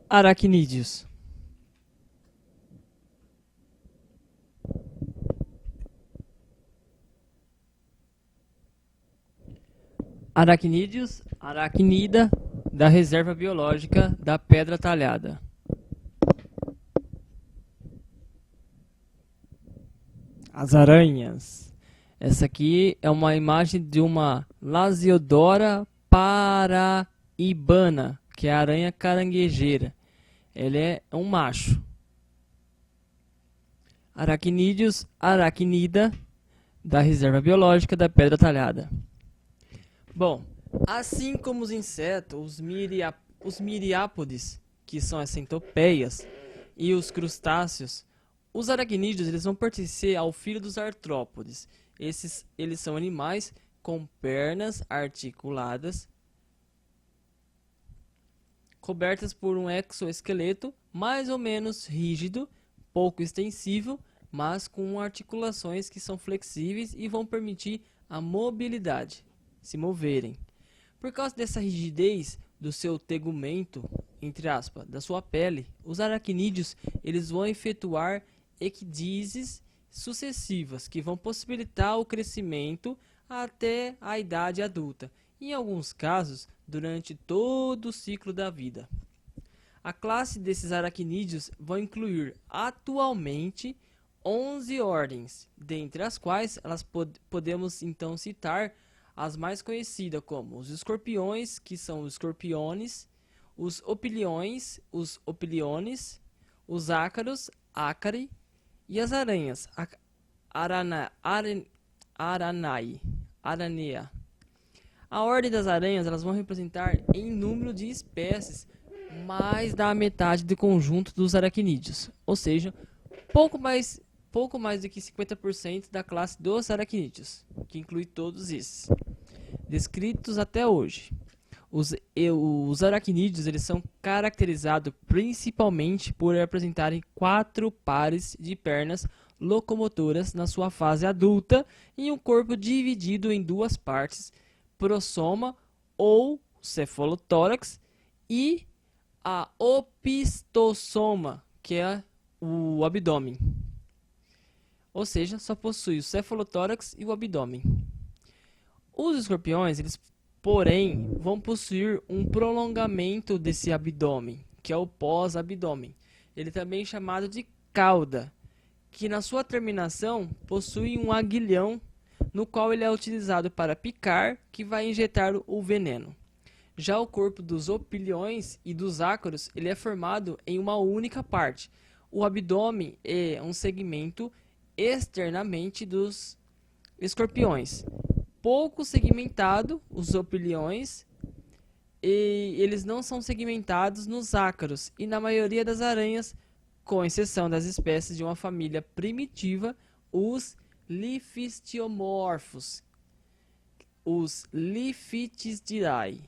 Aracnídeos. Aracnídeos, aracnida da reserva biológica da Pedra Talhada. As aranhas. Essa aqui é uma imagem de uma Lasiodora paraibana, que é a aranha caranguejeira. Ele é um macho. Aracnídeos, aracnida da reserva biológica da Pedra Talhada. Bom, assim como os insetos, os miriápodes, que são as centopeias, e os crustáceos, os aracnídeos eles vão pertencer ao filho dos artrópodes. Eles são animais com pernas articuladas, cobertas por um exoesqueleto mais ou menos rígido, pouco extensível, mas com articulações que são flexíveis e vão permitir a mobilidade, se moverem. Por causa dessa rigidez do seu tegumento, entre aspas, da sua pele, os aracnídeos eles vão efetuar ecdíses sucessivas que vão possibilitar o crescimento até a idade adulta, em alguns casos durante todo o ciclo da vida. A classe desses aracnídeos vai incluir atualmente 11 ordens, dentre as quais podemos então citar as mais conhecidas como os escorpiões, que são os escorpiones, os opiliões, os opiliones, os ácaros, ácari, e as aranhas, aranea. A ordem das aranhas elas vão representar em número de espécies mais da metade do conjunto dos aracnídeos, ou seja, pouco mais do que 50% da classe dos aracnídeos, que inclui todos esses descritos até hoje. Os aracnídeos eles são caracterizados principalmente por apresentarem 4 pares de pernas locomotoras na sua fase adulta e um corpo dividido em 2 partes, prossoma ou cefalotórax e a opistossoma, que é o abdômen. Ou seja, só possui o cefalotórax e o abdômen. Os escorpiões, eles porém, vão possuir um prolongamento desse abdômen, que é o pós-abdômen. Ele também é chamado de cauda, que na sua terminação possui um aguilhão, no qual ele é utilizado para picar, que vai injetar o veneno. Já o corpo dos opiliões e dos ácaros, ele é formado em uma única parte. O abdômen é um segmento externamente dos escorpiões. Pouco segmentado, os opiliões, e eles não são segmentados nos ácaros e na maioria das aranhas, com exceção das espécies de uma família primitiva, os lifistiomorfos, os Liphistidae,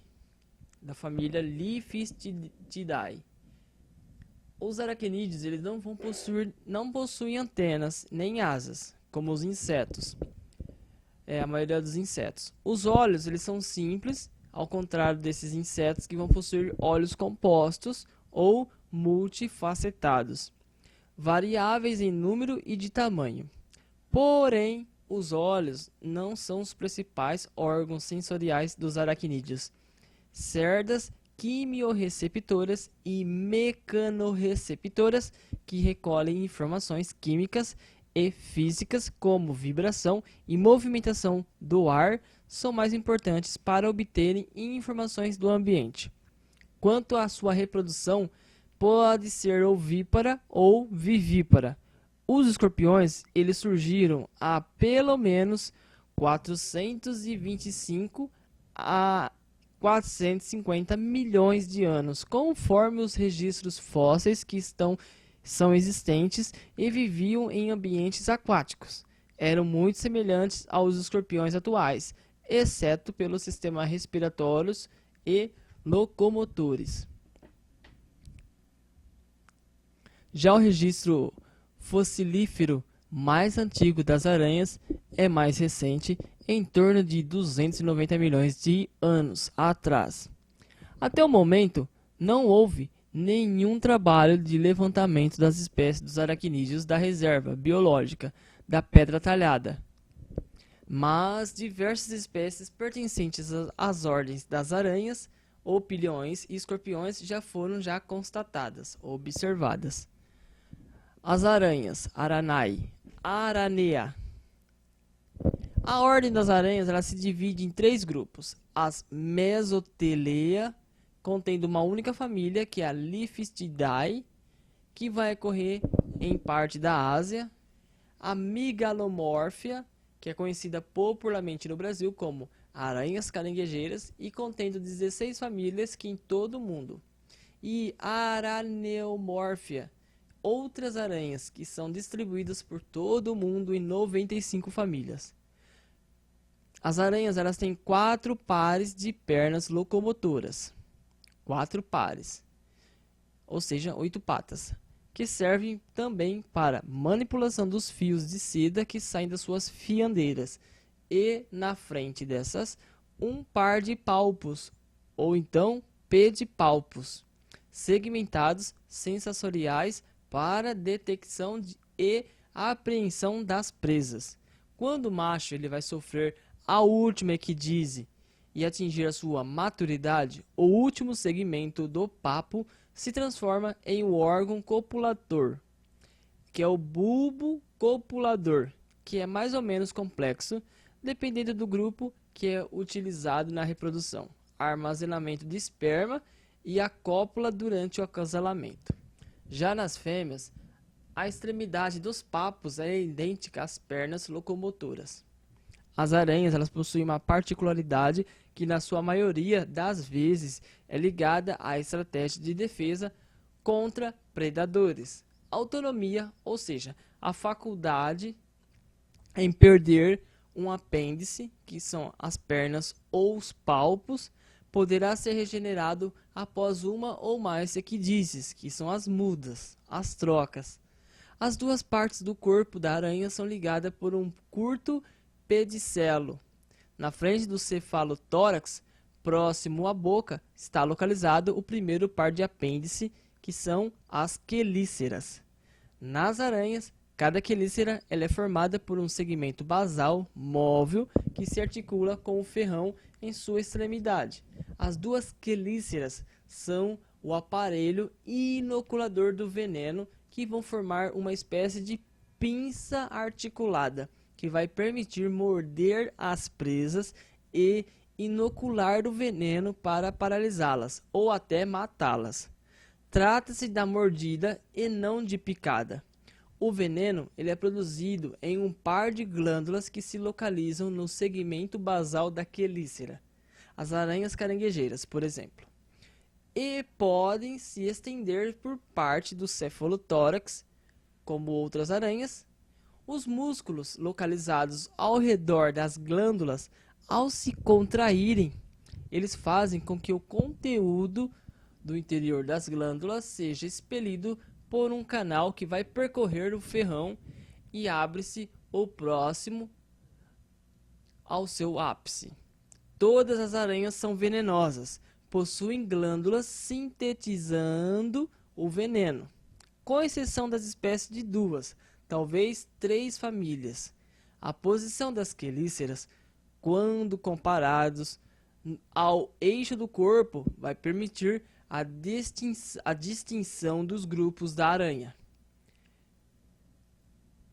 da família Liphistidae. Os aracnídeos eles não possuem antenas nem asas, como os insetos. A maioria dos insetos. Os olhos eles são simples, ao contrário desses insetos que vão possuir olhos compostos ou multifacetados, variáveis em número e de tamanho. Porém, os olhos não são os principais órgãos sensoriais dos aracnídeos. Cerdas quimiorreceptoras e mecanorreceptoras que recolhem informações químicas e físicas como vibração e movimentação do ar são mais importantes para obterem informações do ambiente. Quanto à sua reprodução, pode ser ovípara ou vivípara. Os escorpiões eles surgiram há pelo menos 425 a 450 milhões de anos, conforme os registros fósseis que são existentes e viviam em ambientes aquáticos. Eram muito semelhantes aos escorpiões atuais, exceto pelos sistemas respiratórios e locomotores. Já o registro fossilífero mais antigo das aranhas é mais recente, em torno de 290 milhões de anos atrás. Até o momento, não houve nenhum trabalho de levantamento das espécies dos aracnídeos da reserva biológica da Pedra Talhada, mas diversas espécies pertencentes às ordens das aranhas, opilhões e escorpiões já foram constatadas, observadas. As aranhas, Aranae, Aranea. A ordem das aranhas ela se divide em 3 grupos. As Mesothelea, contendo uma única família, que é a Liphistidae, que vai ocorrer em parte da Ásia. A Migalomorphia, que é conhecida popularmente no Brasil como aranhas caranguejeiras e contendo 16 famílias que em todo o mundo. E Araneomorphia, outras aranhas que são distribuídas por todo o mundo em 95 famílias. As aranhas elas têm 4 pares de pernas locomotoras. 4 pares, ou seja, 8 patas, que servem também para manipulação dos fios de seda que saem das suas fiandeiras. E na frente dessas, um par de palpos, ou então pedipalpos, segmentados sensoriais para detecção e apreensão das presas. Quando o macho ele vai sofrer a última equidise e atingir a sua maturidade, o último segmento do papo se transforma em um órgão copulador, que é o bulbo copulador, que é mais ou menos complexo, dependendo do grupo que é utilizado na reprodução, armazenamento de esperma e a cópula durante o acasalamento. Já nas fêmeas, a extremidade dos papos é idêntica às pernas locomotoras. As aranhas elas possuem uma particularidade que, na sua maioria das vezes, é ligada à estratégia de defesa contra predadores. Autonomia, ou seja, a faculdade em perder um apêndice, que são as pernas ou os palpos, poderá ser regenerado após uma ou mais equidises, que são as mudas, as trocas. As 2 partes do corpo da aranha são ligadas por um curto pedicelo. Na frente do cefalotórax, próximo à boca, está localizado o primeiro par de apêndice, que são as quelíceras. Nas aranhas, cada quelícera ela é formada por um segmento basal móvel que se articula com o ferrão em sua extremidade. As 2 quelíceras são o aparelho inoculador do veneno, que vão formar uma espécie de pinça articulada, que vai permitir morder as presas e inocular o veneno para paralisá-las ou até matá-las. Trata-se da mordida e não de picada. O veneno ele é produzido em um par de glândulas que se localizam no segmento basal da quelícera, as aranhas caranguejeiras, por exemplo, e podem se estender por parte do cefalotórax, como outras aranhas. Os músculos localizados ao redor das glândulas, ao se contraírem, eles fazem com que o conteúdo do interior das glândulas seja expelido por um canal que vai percorrer o ferrão e abre-se o próximo ao seu ápice. Todas as aranhas são venenosas, possuem glândulas sintetizando o veneno, com exceção das espécies de 2, talvez 3 famílias. A posição das quelíceras, quando comparados ao eixo do corpo, vai permitir a distinção dos grupos da aranha.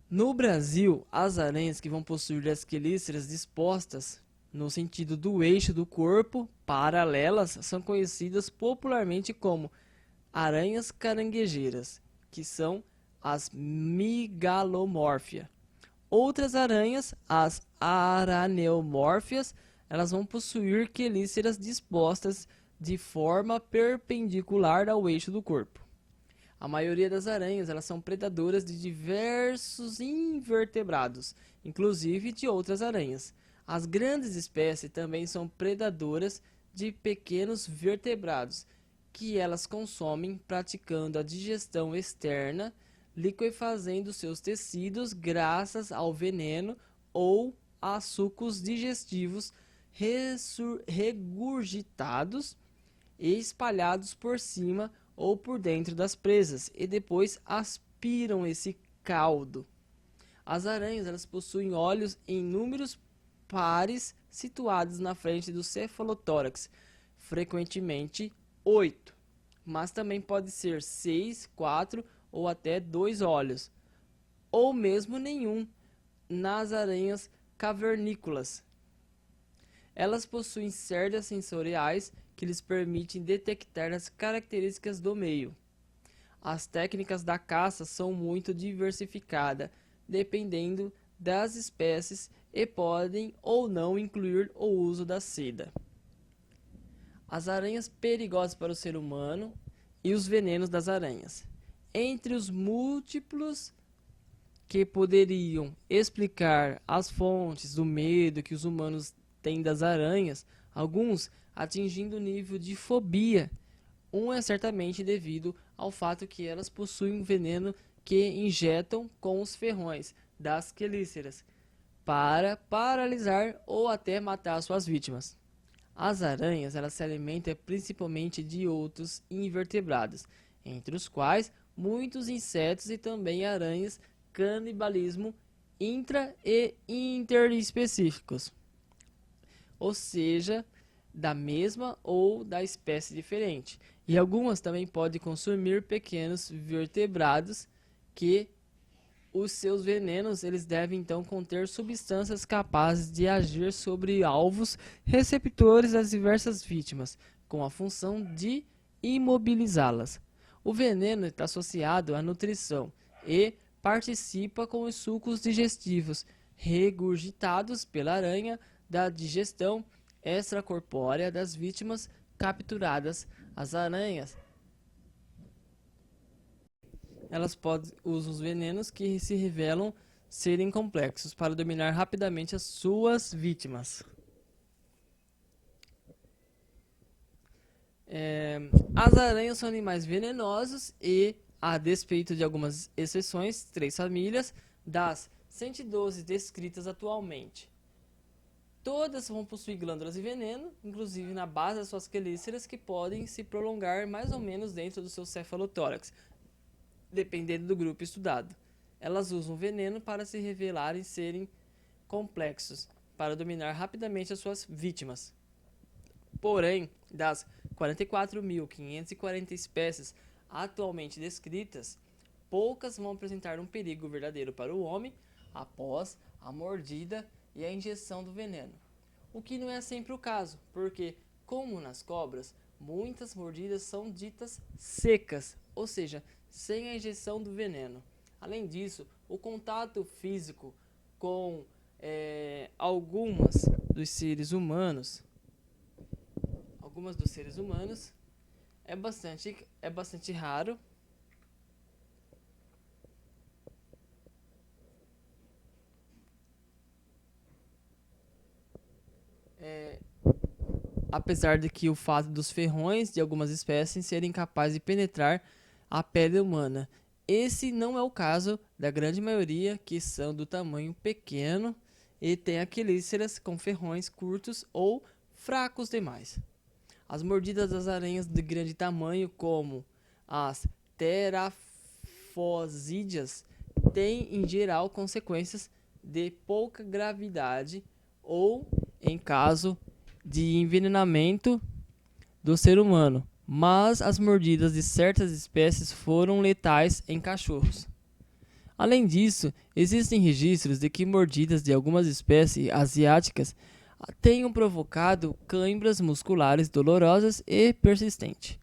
No Brasil, as aranhas que vão possuir as quelíceras dispostas no sentido do eixo do corpo, paralelas, são conhecidas popularmente como aranhas caranguejeiras, que são as Migalomorphia. Outras aranhas, as Araneomorphias, elas vão possuir quelíceras dispostas de forma perpendicular ao eixo do corpo. A maioria das aranhas elas são predadoras de diversos invertebrados, inclusive de outras aranhas. As grandes espécies também são predadoras de pequenos vertebrados, que elas consomem praticando a digestão externa, liquefazendo seus tecidos graças ao veneno ou a sucos digestivos regurgitados e espalhados por cima ou por dentro das presas e depois aspiram esse caldo. As aranhas elas possuem olhos em números pares situados na frente do cefalotórax, frequentemente 8, mas também pode ser 6, 4 ou até 2 olhos, ou mesmo nenhum nas aranhas cavernícolas. Elas possuem cerdas sensoriais que lhes permitem detectar as características do meio. As técnicas da caça são muito diversificadas, dependendo das espécies e podem ou não incluir o uso da seda. As aranhas perigosas para o ser humano e os venenos das aranhas. Entre os múltiplos que poderiam explicar as fontes do medo que os humanos têm das aranhas, alguns atingindo o nível de fobia. Um é certamente devido ao fato que elas possuem um veneno que injetam com os ferrões das quelíceras para paralisar ou até matar suas vítimas. As aranhas elas se alimentam principalmente de outros invertebrados, entre os quais muitos insetos e também aranhas, canibalismo intra e interespecíficos, ou seja, da mesma ou da espécie diferente. E algumas também podem consumir pequenos vertebrados que os seus venenos eles devem então conter substâncias capazes de agir sobre alvos receptores das diversas vítimas, com a função de imobilizá-las. O veneno está associado à nutrição e participa com os sucos digestivos regurgitados pela aranha da digestão extracorpórea das vítimas capturadas. As aranhas elas podem usar os venenos que se revelam serem complexos para dominar rapidamente as suas vítimas. As aranhas são animais venenosos e, a despeito de algumas exceções, 3 famílias das 112 descritas atualmente, todas vão possuir glândulas de veneno, inclusive na base das suas quelíceras, que podem se prolongar mais ou menos dentro do seu cefalotórax, dependendo do grupo estudado. Elas usam veneno para se revelarem serem complexos, para dominar rapidamente as suas vítimas. Porém, das 44.540 espécies atualmente descritas, poucas vão apresentar um perigo verdadeiro para o homem após a mordida e a injeção do veneno. O que não é sempre o caso, porque, como nas cobras, muitas mordidas são ditas secas, ou seja, sem a injeção do veneno. Além disso, o contato físico com algumas dos seres humanos é bastante raro. Apesar de que o fato dos ferrões de algumas espécies serem capazes de penetrar a pele humana. Esse não é o caso da grande maioria, que são do tamanho pequeno e têm quelíceras com ferrões curtos ou fracos demais. As mordidas das aranhas de grande tamanho, como as terafosídeas, têm em geral consequências de pouca gravidade ou em caso de envenenamento do ser humano, mas as mordidas de certas espécies foram letais em cachorros. Além disso, existem registros de que mordidas de algumas espécies asiáticas tenham provocado câimbras musculares dolorosas e persistentes.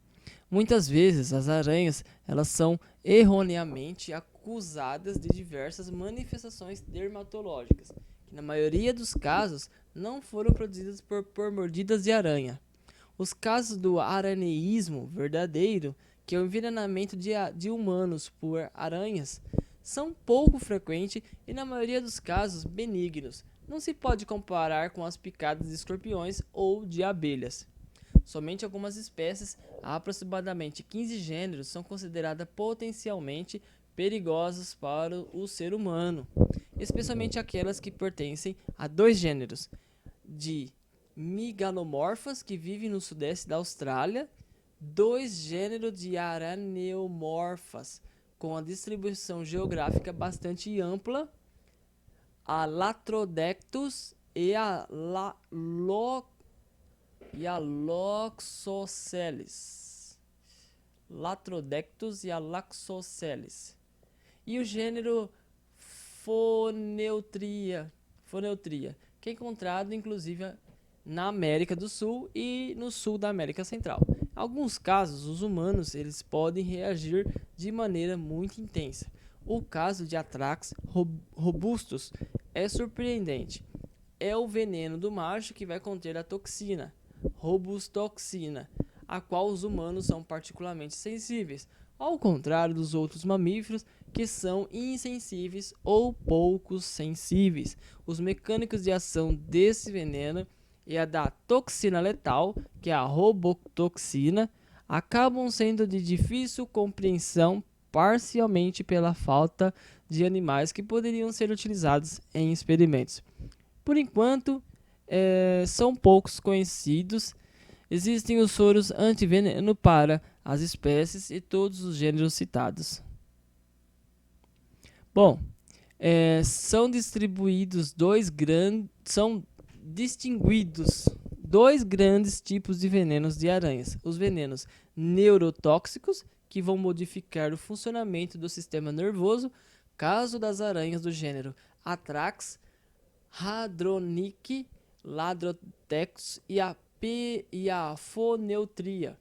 Muitas vezes as aranhas elas são erroneamente acusadas de diversas manifestações dermatológicas, que na maioria dos casos não foram produzidas por mordidas de aranha. Os casos do araneísmo verdadeiro, que é o envenenamento de humanos por aranhas, são pouco frequentes e na maioria dos casos benignos. Não se pode comparar com as picadas de escorpiões ou de abelhas. Somente algumas espécies, aproximadamente 15 gêneros, são consideradas potencialmente perigosas para o ser humano, especialmente aquelas que pertencem a 2 gêneros de megalomorfas, que vivem no sudeste da Austrália, 2 gêneros de araneomorfas, com a distribuição geográfica bastante ampla, a Latrodectus e a Loxosceles. Latrodectus e a Loxosceles. E o gênero Phoneutria, que é encontrado inclusive na América do Sul e no sul da América Central. Em alguns casos, os humanos eles podem reagir de maneira muito intensa. O caso de Atrax robustus é surpreendente. É o veneno do macho que vai conter a toxina, robustoxina, a qual os humanos são particularmente sensíveis, ao contrário dos outros mamíferos que são insensíveis ou pouco sensíveis. Os mecânicos de ação desse veneno e a da toxina letal, que é a robotoxina, acabam sendo de difícil compreensão, parcialmente pela falta de animais que poderiam ser utilizados em experimentos. Por enquanto, são poucos conhecidos. Existem os soros antiveneno para as espécies e todos os gêneros citados. Bom, são distinguidos dois grandes tipos de venenos de aranhas. Os venenos neurotóxicos, que vão modificar o funcionamento do sistema nervoso, caso das aranhas do gênero Atrax, Hadronic, Ladrotex e a Phoneutria.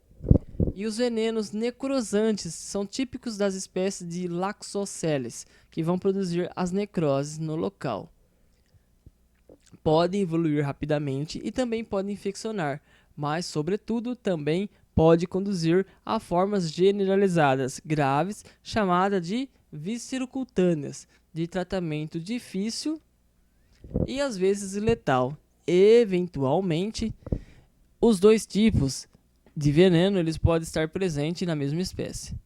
E os venenos necrosantes são típicos das espécies de Loxosceles, que vão produzir as necroses no local. Podem evoluir rapidamente e também podem infeccionar, mas, sobretudo, também pode conduzir a formas generalizadas graves, chamadas de viscerocutâneas, de tratamento difícil e às vezes letal. Eventualmente, os dois tipos de veneno eles podem estar presentes na mesma espécie.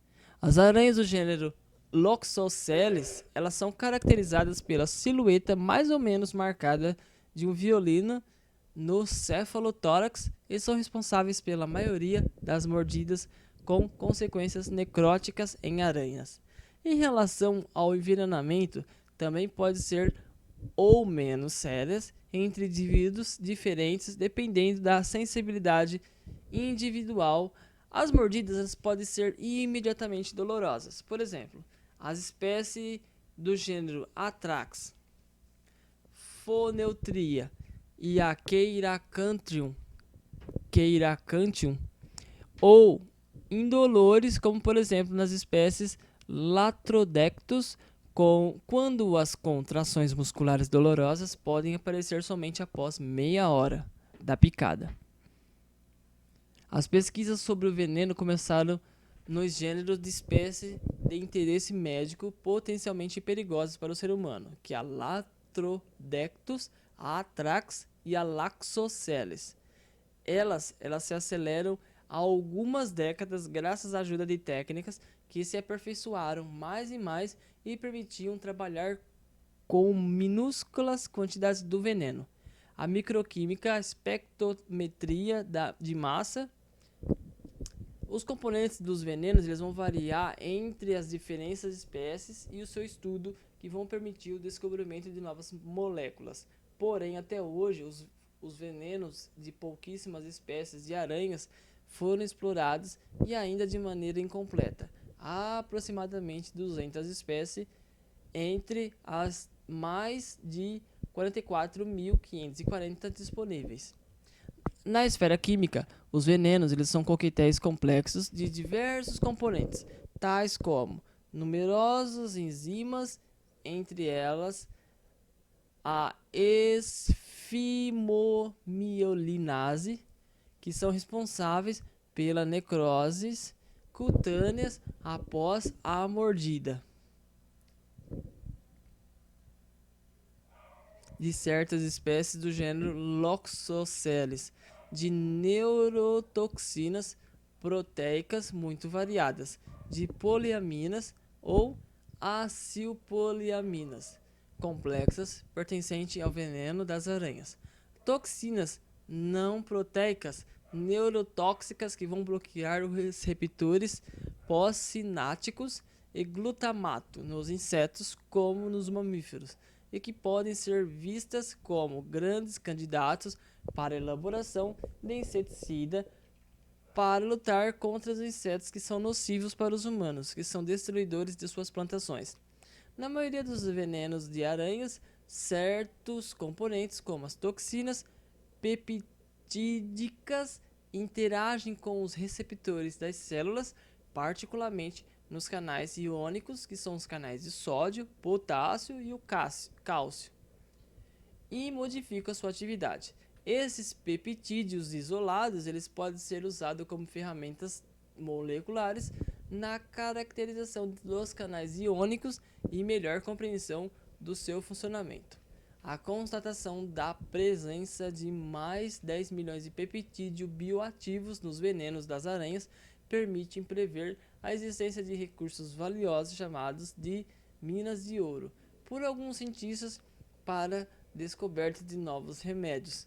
As aranhas do gênero Loxosceles, elas são caracterizadas pela silhueta mais ou menos marcada de um violino no cefalotórax e são responsáveis pela maioria das mordidas com consequências necróticas em aranhas. Em relação ao envenenamento, também pode ser ou menos sérias entre indivíduos diferentes, dependendo da sensibilidade individual. As mordidas podem ser imediatamente dolorosas. Por exemplo, as espécies do gênero Atrax, Phoneutria e a Queiracantium, ou indolores, como por exemplo nas espécies Latrodectus, quando as contrações musculares dolorosas podem aparecer somente após meia hora da picada. As pesquisas sobre o veneno começaram nos gêneros de espécies de interesse médico potencialmente perigosas para o ser humano, que é a Latrodectus, a Atrax e a Loxosceles. Elas se aceleram há algumas décadas graças à ajuda de técnicas que se aperfeiçoaram mais e mais e permitiam trabalhar com minúsculas quantidades do veneno. A microquímica, a espectrometria de massa. Os componentes dos venenos eles vão variar entre as diferentes espécies e o seu estudo que vão permitir o descobrimento de novas moléculas. Porém, até hoje, os venenos de pouquíssimas espécies de aranhas foram explorados e ainda de maneira incompleta. Há aproximadamente 200 espécies entre as mais de 44.540 disponíveis. Na esfera química, os venenos eles são coquetéis complexos de diversos componentes, tais como numerosas enzimas, entre elas a esfimomiolinase, que são responsáveis pela necroses cutâneas após a mordida de certas espécies do gênero Loxosceles, de neurotoxinas proteicas muito variadas, de poliaminas ou acilpoliaminas complexas pertencentes ao veneno das aranhas. Toxinas não proteicas neurotóxicas que vão bloquear os receptores pós-sinápticos e glutamato nos insetos como nos mamíferos, e que podem ser vistas como grandes candidatos para a elaboração de inseticida para lutar contra os insetos que são nocivos para os humanos, que são destruidores de suas plantações. Na maioria dos venenos de aranhas, certos componentes, como as toxinas peptídicas, interagem com os receptores das células, particularmente nos canais iônicos, que são os canais de sódio, potássio e o cálcio, e modificam a sua atividade. Esses peptídeos isolados, eles podem ser usados como ferramentas moleculares na caracterização dos canais iônicos e melhor compreensão do seu funcionamento. A constatação da presença de mais 10 milhões de peptídeos bioativos nos venenos das aranhas permite prever a existência de recursos valiosos chamados de minas de ouro por alguns cientistas para descoberta de novos remédios,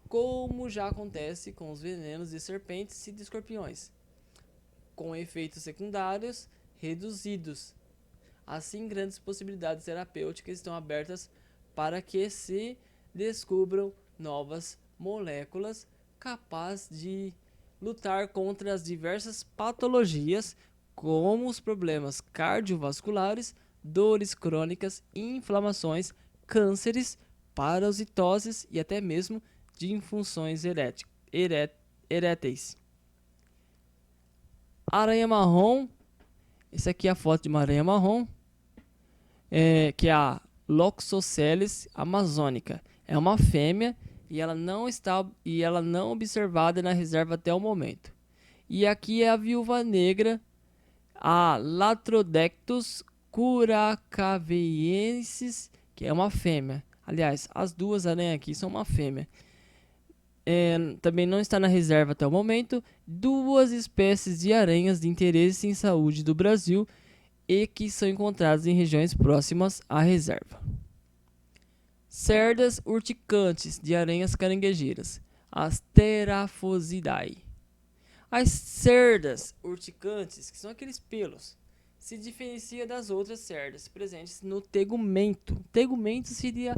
como já acontece com os venenos de serpentes e de escorpiões, com efeitos secundários reduzidos. Assim, grandes possibilidades terapêuticas estão abertas para que se descubram novas moléculas capazes de lutar contra as diversas patologias, como os problemas cardiovasculares, dores crônicas, inflamações, cânceres, parasitoses e até mesmo disfunções eréteis. Aranha marrom. Essa aqui é a foto de uma aranha marrom, que é a Loxosceles amazonica. É uma fêmea e ela não observada na reserva até o momento. E aqui é a viúva negra, a Latrodectus curacaveiensis, que é uma fêmea. Aliás, as duas aranhas aqui são uma fêmea. Também não está na reserva até o momento. Duas espécies de aranhas de interesse em saúde do Brasil e que são encontradas em regiões próximas à reserva. Cerdas urticantes de aranhas caranguejeiras, as Theraphosidae. As cerdas urticantes, que são aqueles pelos, se diferencia das outras cerdas presentes no tegumento. Tegumento seria,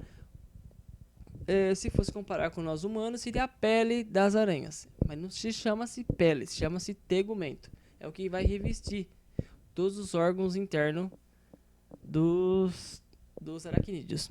se fosse comparar com nós humanos, seria a pele das aranhas. Mas não se chama-se pele, se chama-se tegumento. É o que vai revestir todos os órgãos internos dos aracnídeos.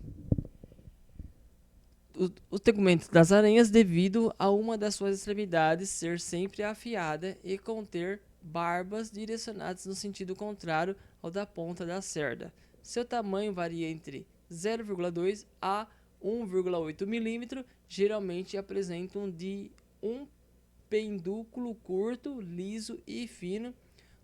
O tegumento das aranhas devido a uma das suas extremidades ser sempre afiada e conter barbas direcionadas no sentido contrário ao da ponta da cerda. Seu tamanho varia entre 0,2 a 1,8 mm, geralmente apresentam de um pendúculo curto, liso e fino,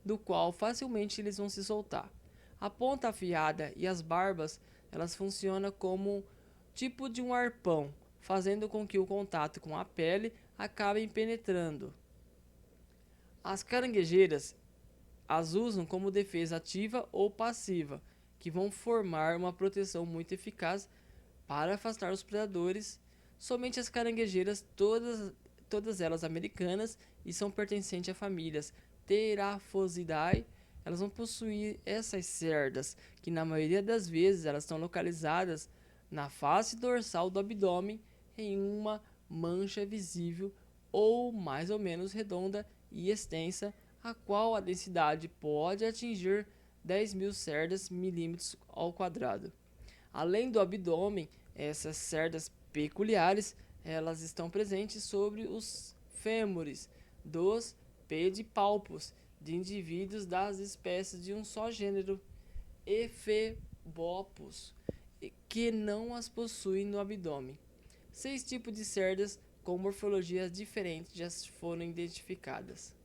do qual facilmente eles vão se soltar. A ponta afiada e as barbas, elas funcionam como tipo de um arpão, fazendo com que o contato com a pele acabe penetrando. As caranguejeiras as usam como defesa ativa ou passiva, que vão formar uma proteção muito eficaz para afastar os predadores. Somente as caranguejeiras, todas elas americanas e são pertencentes a famílias Theraphosidae, elas vão possuir essas cerdas, que na maioria das vezes elas estão localizadas na face dorsal do abdômen em uma mancha visível ou mais ou menos redonda e extensa, a qual a densidade pode atingir 10.000 cerdas milímetros ao quadrado. Além do abdômen, essas cerdas peculiares, elas estão presentes sobre os fêmures dos pedipalpos de indivíduos das espécies de um só gênero, Ephebopus, que não as possuem no abdômen. 6 tipos de cerdas com morfologias diferentes já foram identificadas.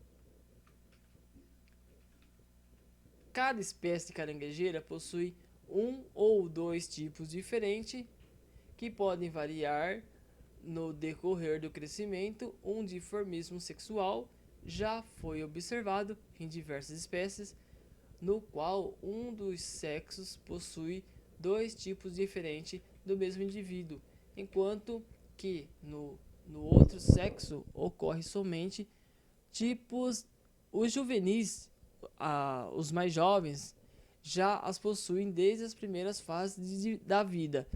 Cada espécie de caranguejeira possui um ou dois tipos diferentes que podem variar no decorrer do crescimento. Um dimorfismo sexual já foi observado em diversas espécies, no qual um dos sexos possui dois tipos diferentes do mesmo indivíduo, enquanto que no no outro sexo ocorre somente tipos os juvenis, os mais jovens, já as possuem desde as primeiras fases da vida.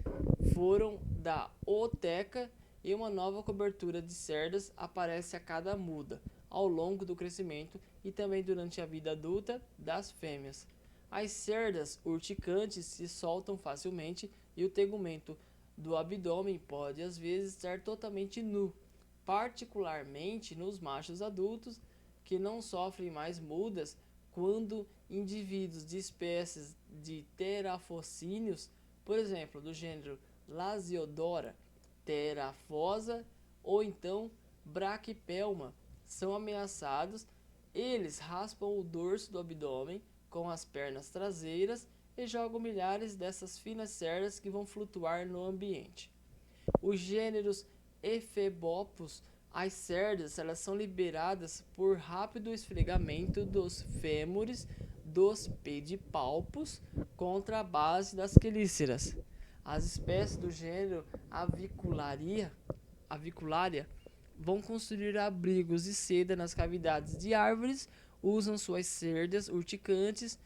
Foram da ooteca e uma nova cobertura de cerdas aparece a cada muda, ao longo do crescimento e também durante a vida adulta das fêmeas. As cerdas urticantes se soltam facilmente e o tegumento do abdômen pode às vezes estar totalmente nu, particularmente nos machos adultos que não sofrem mais mudas quando indivíduos de espécies de terafocínios, por exemplo, do gênero Lasiodora, Terafosa ou então Brachypelma, são ameaçados. Eles raspam o dorso do abdômen com as pernas traseiras e jogam milhares dessas finas cerdas que vão flutuar no ambiente. Os gêneros Ephebopus, as cerdas, elas são liberadas por rápido esfregamento dos fêmures dos pedipalpos contra a base das quelíceras. As espécies do gênero Avicularia vão construir abrigos de seda nas cavidades de árvores, usam suas cerdas urticantes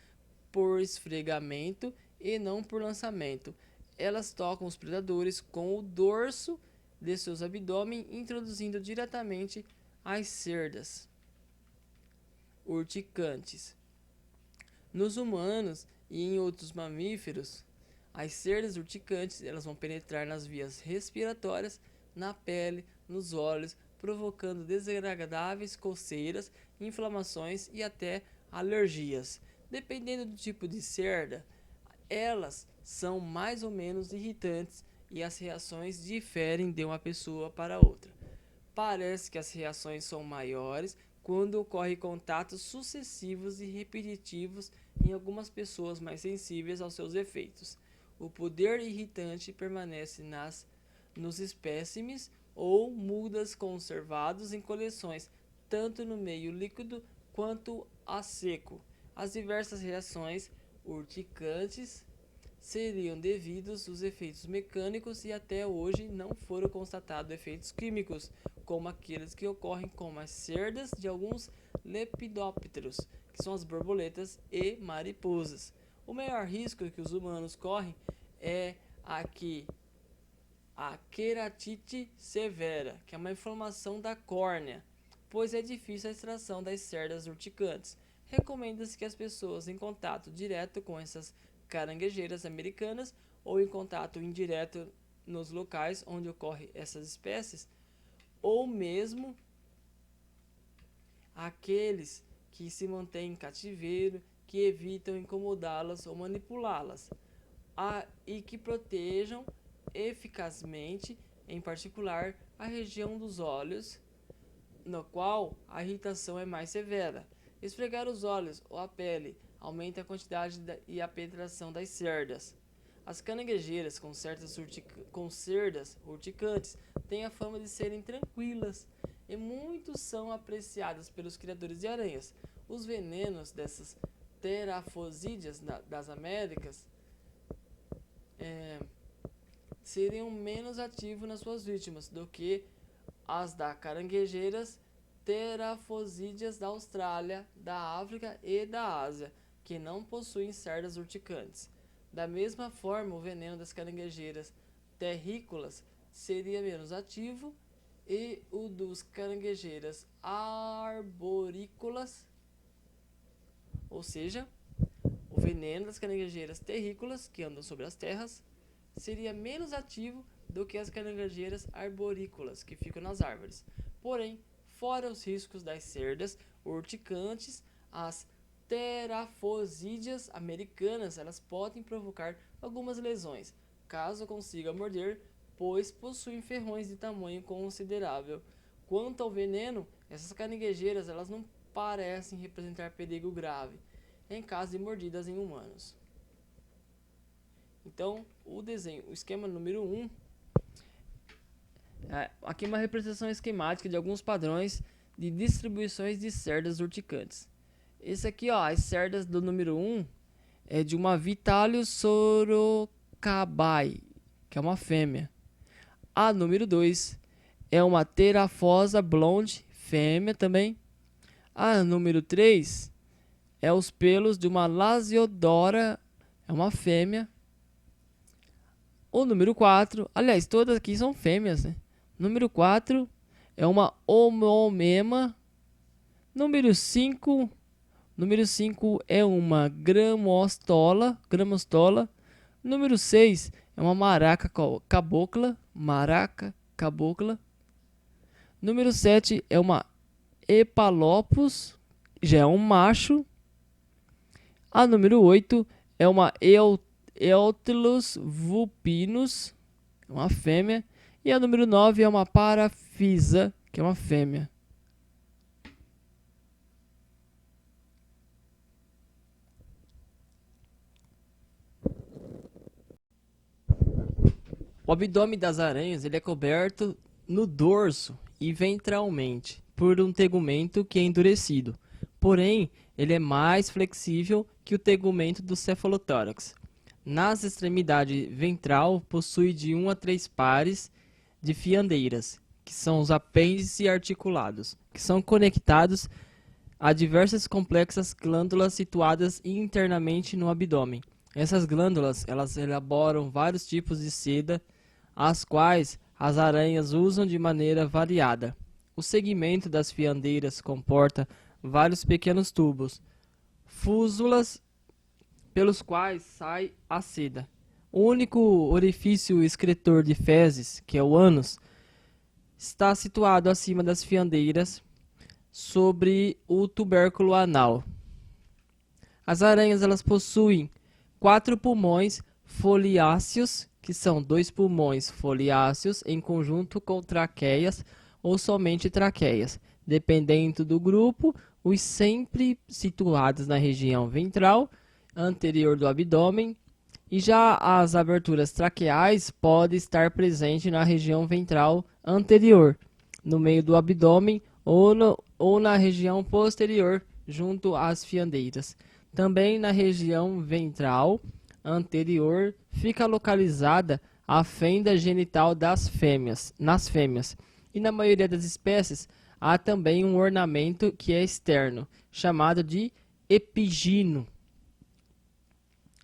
por esfregamento e não por lançamento. Elas tocam os predadores com o dorso de seus abdômen, introduzindo diretamente as cerdas urticantes. Nos humanos e em outros mamíferos, as cerdas urticantes elas vão penetrar nas vias respiratórias, na pele, nos olhos, provocando desagradáveis coceiras, inflamações e até alergias. Dependendo do tipo de cerda, elas são mais ou menos irritantes e as reações diferem de uma pessoa para outra. Parece que as reações são maiores quando ocorrem contatos sucessivos e repetitivos em algumas pessoas mais sensíveis aos seus efeitos. O poder irritante permanece nos espécimes ou mudas conservados em coleções, tanto no meio líquido quanto a seco. As diversas reações urticantes seriam devidos aos efeitos mecânicos e até hoje não foram constatados efeitos químicos, como aqueles que ocorrem com as cerdas de alguns lepidópteros, que são as borboletas e mariposas. O maior risco que os humanos correm é a queratite severa, que é uma inflamação da córnea, pois é difícil a extração das cerdas urticantes. Recomenda-se que as pessoas em contato direto com essas caranguejeiras americanas ou em contato indireto nos locais onde ocorrem essas espécies, ou mesmo aqueles que se mantêm em cativeiro, que evitam incomodá-las ou manipulá-las, e que protejam eficazmente, em particular, a região dos olhos, no qual a irritação é mais severa. Esfregar os olhos ou a pele aumenta a quantidade e a penetração das cerdas. As caranguejeiras com cerdas urticantes têm a fama de serem tranquilas e muitos são apreciadas pelos criadores de aranhas. Os venenos dessas terafosídeas das Américas seriam menos ativos nas suas vítimas do que as da caranguejeiras terafosídeas da Austrália, da África e da Ásia, que não possuem cerdas urticantes. Da mesma forma, o veneno das caranguejeiras terrícolas seria menos ativo e o dos caranguejeiras arborícolas, ou seja, o veneno das caranguejeiras terrícolas, que andam sobre as terras, seria menos ativo do que as caranguejeiras arborícolas, que ficam nas árvores. Porém, fora os riscos das cerdas urticantes, as terafosídeas americanas elas podem provocar algumas lesões, caso consiga morder, pois possuem ferrões de tamanho considerável. Quanto ao veneno, essas caranguejeiras elas não parecem representar perigo grave em caso de mordidas em humanos. Então, o esquema número 1, aqui uma representação esquemática de alguns padrões de distribuições de cerdas urticantes. Esse aqui, as cerdas do número 1 é de uma Vitalio sorocabae, que é uma fêmea. A número 2 é uma Terafosa blonde, fêmea também. A número 3 é os pelos de uma Lasiodora, é uma fêmea. O número 4, aliás, todas aqui são fêmeas, né? Número 4 é uma Homomema. Número 5 é uma Gramostola. Número 6 é uma Maraca cabocla. Número 7 é uma Epalopus, já é um macho. A número 8 é uma Eutelus vulpinus, uma fêmea. E a número 9 é uma Parafisa, que é uma fêmea. O abdômen das aranhas ele é coberto no dorso e ventralmente por um tegumento que é endurecido. Porém, ele é mais flexível que o tegumento do cefalotórax. Nas extremidades ventral possui de 1 a 3 pares de fiandeiras, que são os apêndices articulados, que são conectados a diversas complexas glândulas situadas internamente no abdômen. Essas glândulas, elas elaboram vários tipos de seda, as quais as aranhas usam de maneira variada. O segmento das fiandeiras comporta vários pequenos tubos, fúsulas, pelos quais sai a seda. O único orifício excretor de fezes, que é o ânus, está situado acima das fiandeiras, sobre o tubérculo anal. As aranhas elas possuem 4 pulmões foliáceos, que são 2 pulmões foliáceos em conjunto com traqueias ou somente traqueias, dependendo do grupo, os sempre situados na região ventral anterior do abdômen, e já as aberturas traqueais podem estar presentes na região ventral anterior, no meio do abdômen ou na região posterior, junto às fiandeiras. Também na região ventral anterior fica localizada a fenda genital das fêmeas, nas fêmeas. E na maioria das espécies há também um ornamento que é externo, chamado de epigino.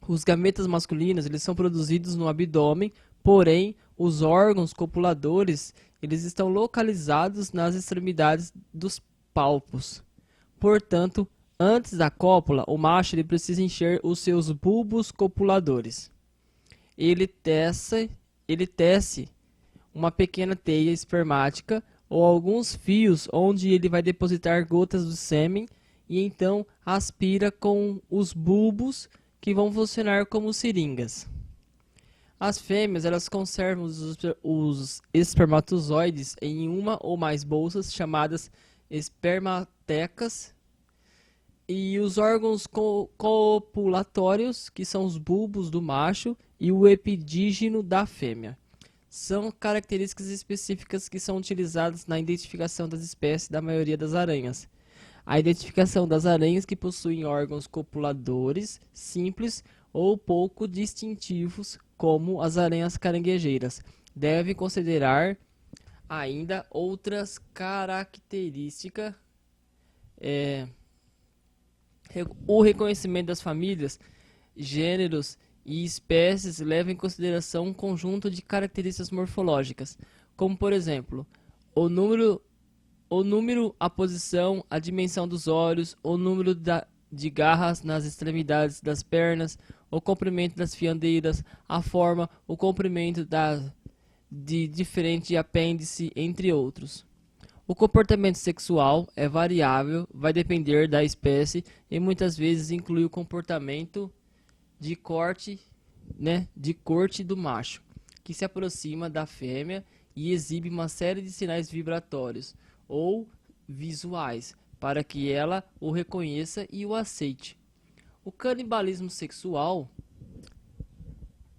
Os gametas masculinos eles são produzidos no abdômen, porém os órgãos copuladores eles estão localizados nas extremidades dos palpos. Portanto, antes da cópula, o macho ele precisa encher os seus bulbos copuladores. Ele tece uma pequena teia espermática ou alguns fios onde ele vai depositar gotas do sêmen e então aspira com os bulbos que vão funcionar como seringas. As fêmeas elas conservam os espermatozoides em uma ou mais bolsas chamadas espermatecas e os órgãos copulatórios, que são os bulbos do macho e o epidígeno da fêmea. São características específicas que são utilizadas na identificação das espécies da maioria das aranhas. A identificação das aranhas que possuem órgãos copuladores simples ou pouco distintivos, como as aranhas caranguejeiras, deve considerar ainda outras características. O reconhecimento das famílias, gêneros e espécies leva em consideração um conjunto de características morfológicas, como por exemplo, o número, a posição, a dimensão dos olhos, o número de garras nas extremidades das pernas, o comprimento das fiandeiras, a forma, o comprimento de diferente apêndice, entre outros. O comportamento sexual é variável, vai depender da espécie e muitas vezes inclui o comportamento de corte do macho, que se aproxima da fêmea e exibe uma série de sinais vibratórios ou visuais para que ela o reconheça e o aceite. O canibalismo sexual,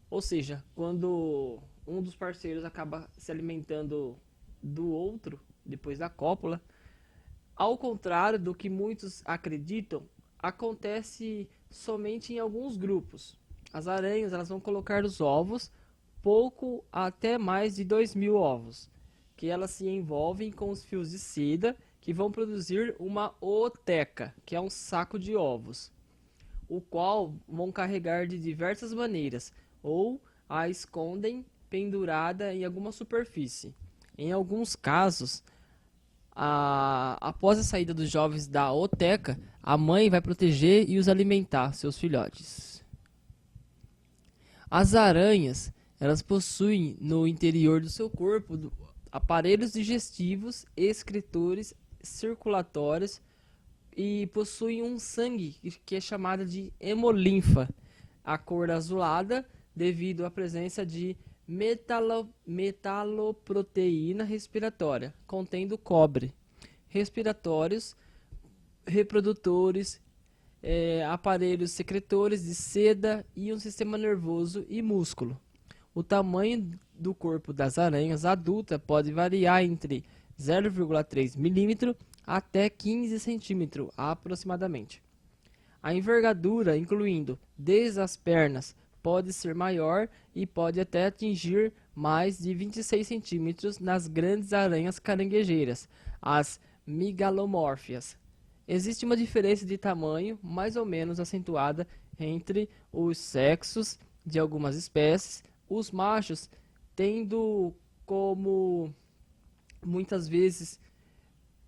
ou seja, quando um dos parceiros acaba se alimentando do outro depois da cópula, ao contrário do que muitos acreditam, acontece somente em alguns grupos. As aranhas elas vão colocar os ovos, pouco até mais de 2.000 ovos. que elas se envolvem com os fios de seda que vão produzir uma ooteca, que é um saco de ovos, o qual vão carregar de diversas maneiras, ou a escondem pendurada em alguma superfície. Em alguns casos, após a saída dos jovens da ooteca, a mãe vai proteger e os alimentar, seus filhotes. As aranhas, elas possuem no interior do seu corpo aparelhos digestivos, excretores, circulatórios e possuem um sangue que é chamado de hemolinfa, a cor azulada devido à presença de metaloproteína respiratória, contendo cobre, respiratórios, reprodutores, aparelhos secretores de seda e um sistema nervoso e músculo. O tamanho do corpo das aranhas adultas pode variar entre 0,3 mm até 15 cm aproximadamente. A envergadura, incluindo desde as pernas, pode ser maior e pode até atingir mais de 26 cm nas grandes aranhas caranguejeiras, as migalomórfias. Existe uma diferença de tamanho mais ou menos acentuada entre os sexos de algumas espécies, os machos tendo como muitas vezes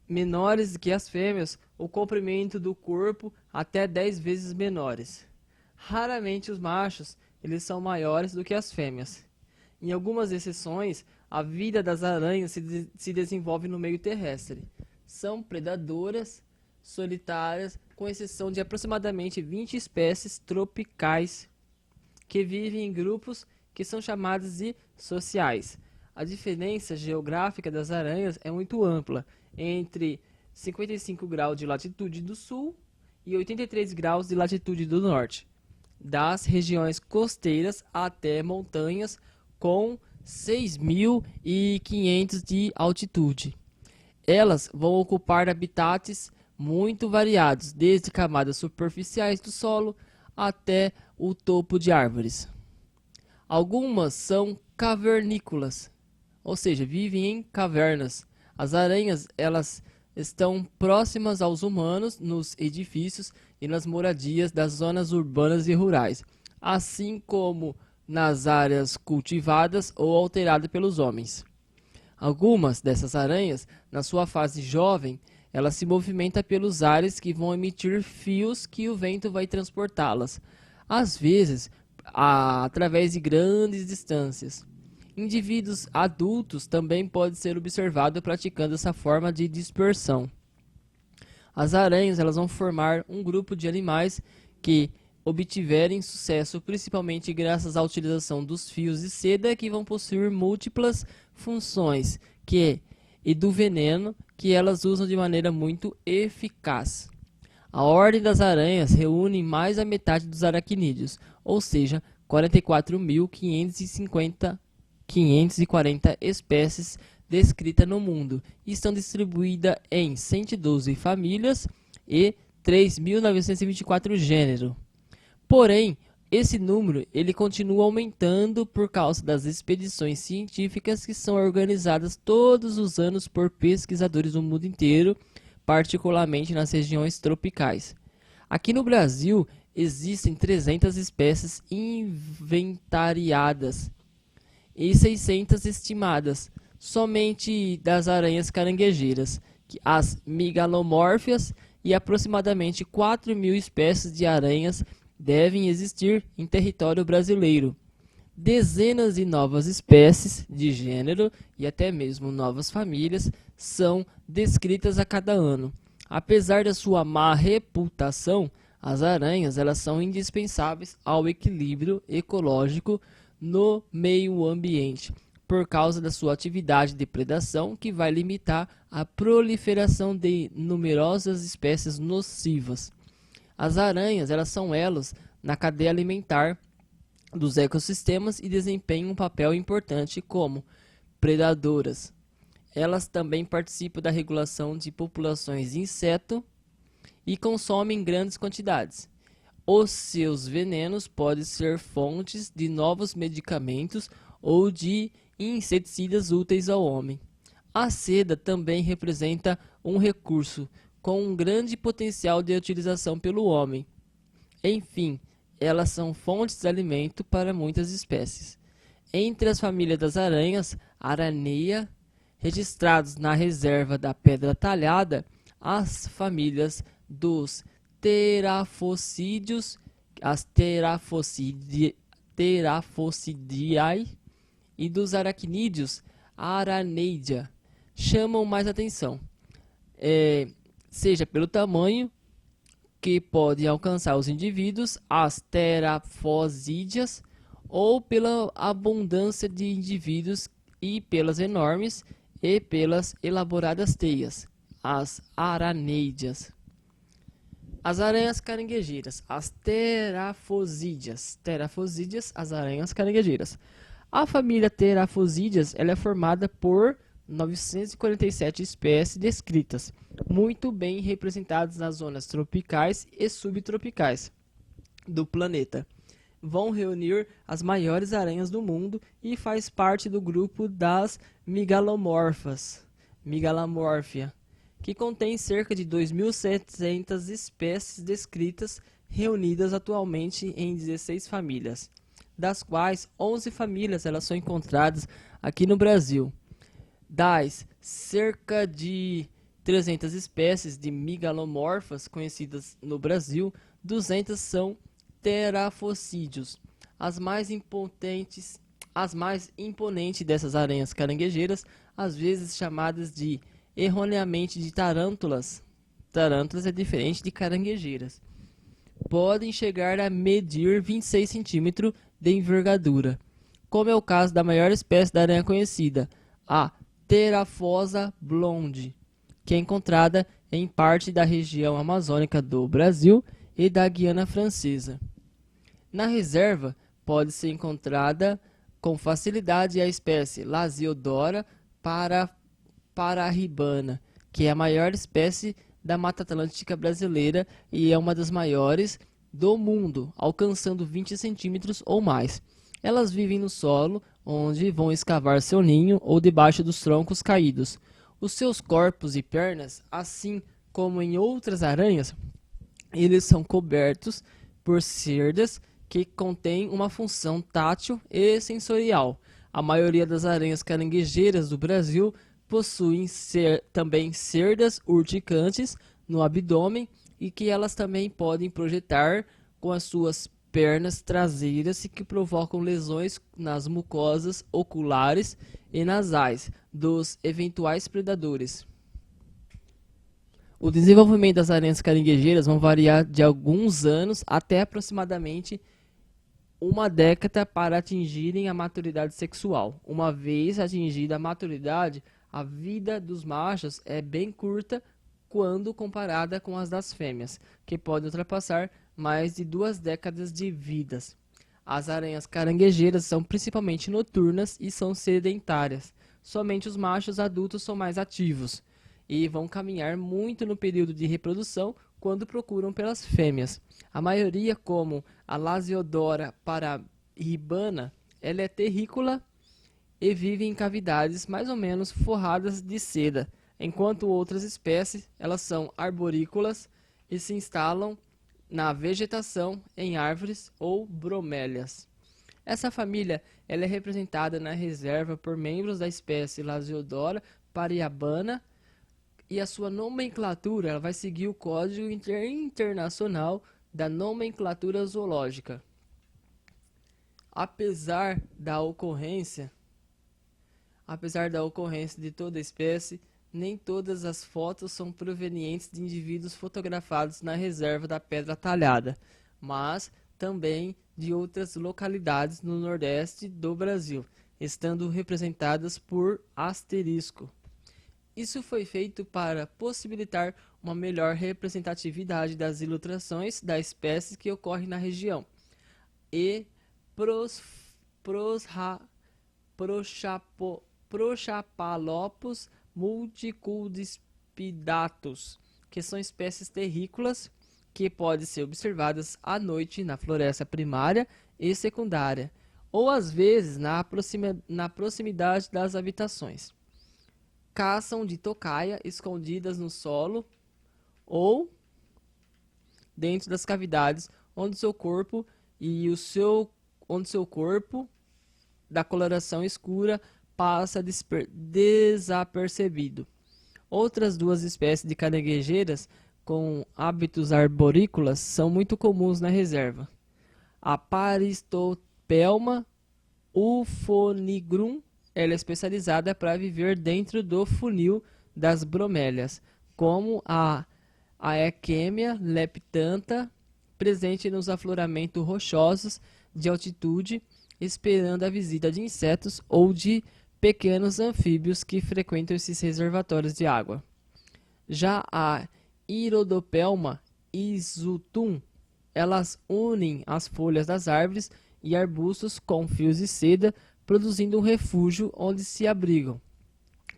menores que as fêmeas, o comprimento do corpo até 10 vezes menores. Raramente os machos eles são maiores do que as fêmeas. Em algumas exceções, a vida das aranhas se desenvolve no meio terrestre. São predadoras solitárias, com exceção de aproximadamente 20 espécies tropicais que vivem em grupos que são chamados de sociais. A diferença geográfica das aranhas é muito ampla, entre 55 graus de latitude do sul e 83 graus de latitude do norte, das regiões costeiras até montanhas com 6.500 de altitude. Elas vão ocupar habitats muito variados, desde camadas superficiais do solo até o topo de árvores. Algumas são cavernícolas, ou seja, vivem em cavernas. As aranhas, elas estão próximas aos humanos nos edifícios e nas moradias das zonas urbanas e rurais, assim como nas áreas cultivadas ou alteradas pelos homens. Algumas dessas aranhas, na sua fase jovem, ela se movimenta pelos ares que vão emitir fios que o vento vai transportá-las, às vezes através de grandes distâncias. Indivíduos adultos também podem ser observados praticando essa forma de dispersão. As aranhas elas vão formar um grupo de animais que obtiverem sucesso principalmente graças à utilização dos fios de seda que vão possuir múltiplas funções e do veneno que elas usam de maneira muito eficaz. A ordem das aranhas reúne mais da metade dos aracnídeos, ou seja, 44.540 espécies descritas no mundo, e estão distribuídas em 112 famílias e 3.924 gêneros. Porém, esse número ele continua aumentando por causa das expedições científicas que são organizadas todos os anos por pesquisadores do mundo inteiro, particularmente nas regiões tropicais. Aqui no Brasil, existem 300 espécies inventariadas e 600 estimadas, somente das aranhas caranguejeiras, as migalomórfias, e aproximadamente 4.000 espécies de aranhas devem existir em território brasileiro. Dezenas de novas espécies de gênero e até mesmo novas famílias são descritas a cada ano. Apesar da sua má reputação, as aranhas elas são indispensáveis ao equilíbrio ecológico no meio ambiente, por causa da sua atividade de predação que vai limitar a proliferação de numerosas espécies nocivas. As aranhas elas são elos na cadeia alimentar dos ecossistemas e desempenham um papel importante como predadoras. Elas também participam da regulação de populações de inseto e consomem grandes quantidades. Os seus venenos podem ser fontes de novos medicamentos ou de inseticidas úteis ao homem. A seda também representa um recurso com um grande potencial de utilização pelo homem. Enfim, elas são fontes de alimento para muitas espécies. Entre as famílias das aranhas, araneia, registrados na reserva da Pedra Talhada, as famílias dos terafocídeos, as terafocidiae e dos aracnídeos, Araneidia, chamam mais atenção, seja pelo tamanho que pode alcançar os indivíduos, as terafosídeas, ou pela abundância de indivíduos e pelas enormes e pelas elaboradas teias, as araneidias. As aranhas caranguejeiras, as terafosídeas, as aranhas caranguejeiras. A família Terafosídeas ela é formada por 947 espécies descritas, muito bem representadas nas zonas tropicais e subtropicais do planeta. Vão reunir as maiores aranhas do mundo e faz parte do grupo das Megalomorphia, que contém cerca de 2.700 espécies descritas, reunidas atualmente em 16 famílias, das quais 11 famílias elas são encontradas aqui no Brasil. Das cerca de 300 espécies de megalomorfas conhecidas no Brasil, 200 são terafocídeos. As mais imponentes dessas aranhas caranguejeiras, às vezes chamadas de erroneamente de tarântulas. Tarântulas é diferente de caranguejeiras. Podem chegar a medir 26 cm de envergadura, como é o caso da maior espécie da aranha conhecida, a Terafosa blonde, que é encontrada em parte da região amazônica do Brasil e da Guiana Francesa. Na reserva, pode ser encontrada com facilidade a espécie Lasiodora parahibana, que é a maior espécie da Mata Atlântica brasileira e é uma das maiores do mundo, alcançando 20 centímetros ou mais. Elas vivem no solo, onde vão escavar seu ninho ou debaixo dos troncos caídos. Os seus corpos e pernas, assim como em outras aranhas, eles são cobertos por cerdas que contêm uma função tátil e sensorial. A maioria das aranhas caranguejeiras do Brasil possuem também cerdas urticantes no abdômen e que elas também podem projetar com as suas pernas traseiras e que provocam lesões nas mucosas oculares e nasais dos eventuais predadores. O desenvolvimento das aranhas caranguejeiras vão variar de alguns anos até aproximadamente uma década para atingirem a maturidade sexual. Uma vez atingida a maturidade, a vida dos machos é bem curta quando comparada com as das fêmeas, que podem ultrapassar mais de 2 décadas de vidas. As aranhas caranguejeiras são principalmente noturnas e são sedentárias. Somente os machos adultos são mais ativos e vão caminhar muito no período de reprodução quando procuram pelas fêmeas. A maioria, como a Lasiodora parahibana, ela é terrícola e vive em cavidades mais ou menos forradas de seda, enquanto outras espécies elas são arborícolas e se instalam na vegetação em árvores ou bromélias. Essa família ela é representada na reserva por membros da espécie Lasiodora parahibana e a sua nomenclatura ela vai seguir o Código Internacional da Nomenclatura Zoológica. Apesar da ocorrência de toda espécie, nem todas as fotos são provenientes de indivíduos fotografados na reserva da Pedra Talhada, mas também de outras localidades no nordeste do Brasil, estando representadas por asterisco. Isso foi feito para possibilitar uma melhor representatividade das ilustrações da espécie que ocorre na região. E Prochapalopus multicudispidatus, que são espécies terrícolas que podem ser observadas à noite na floresta primária e secundária, ou às vezes na proximidade das habitações. caçam de tocaia escondidas no solo ou dentro das cavidades onde seu corpo da coloração escura passa desapercebido. Outras duas espécies de caranguejeiras com hábitos arborícolas são muito comuns na reserva. A Paristopelma ufonigrum, ela é especializada para viver dentro do funil das bromélias, como a Aequemia leptanta, presente nos afloramentos rochosos de altitude, esperando a visita de insetos ou de pequenos anfíbios que frequentam esses reservatórios de água. Já a Irodopelma isutum, elas unem as folhas das árvores e arbustos com fios de seda, produzindo um refúgio onde se abrigam.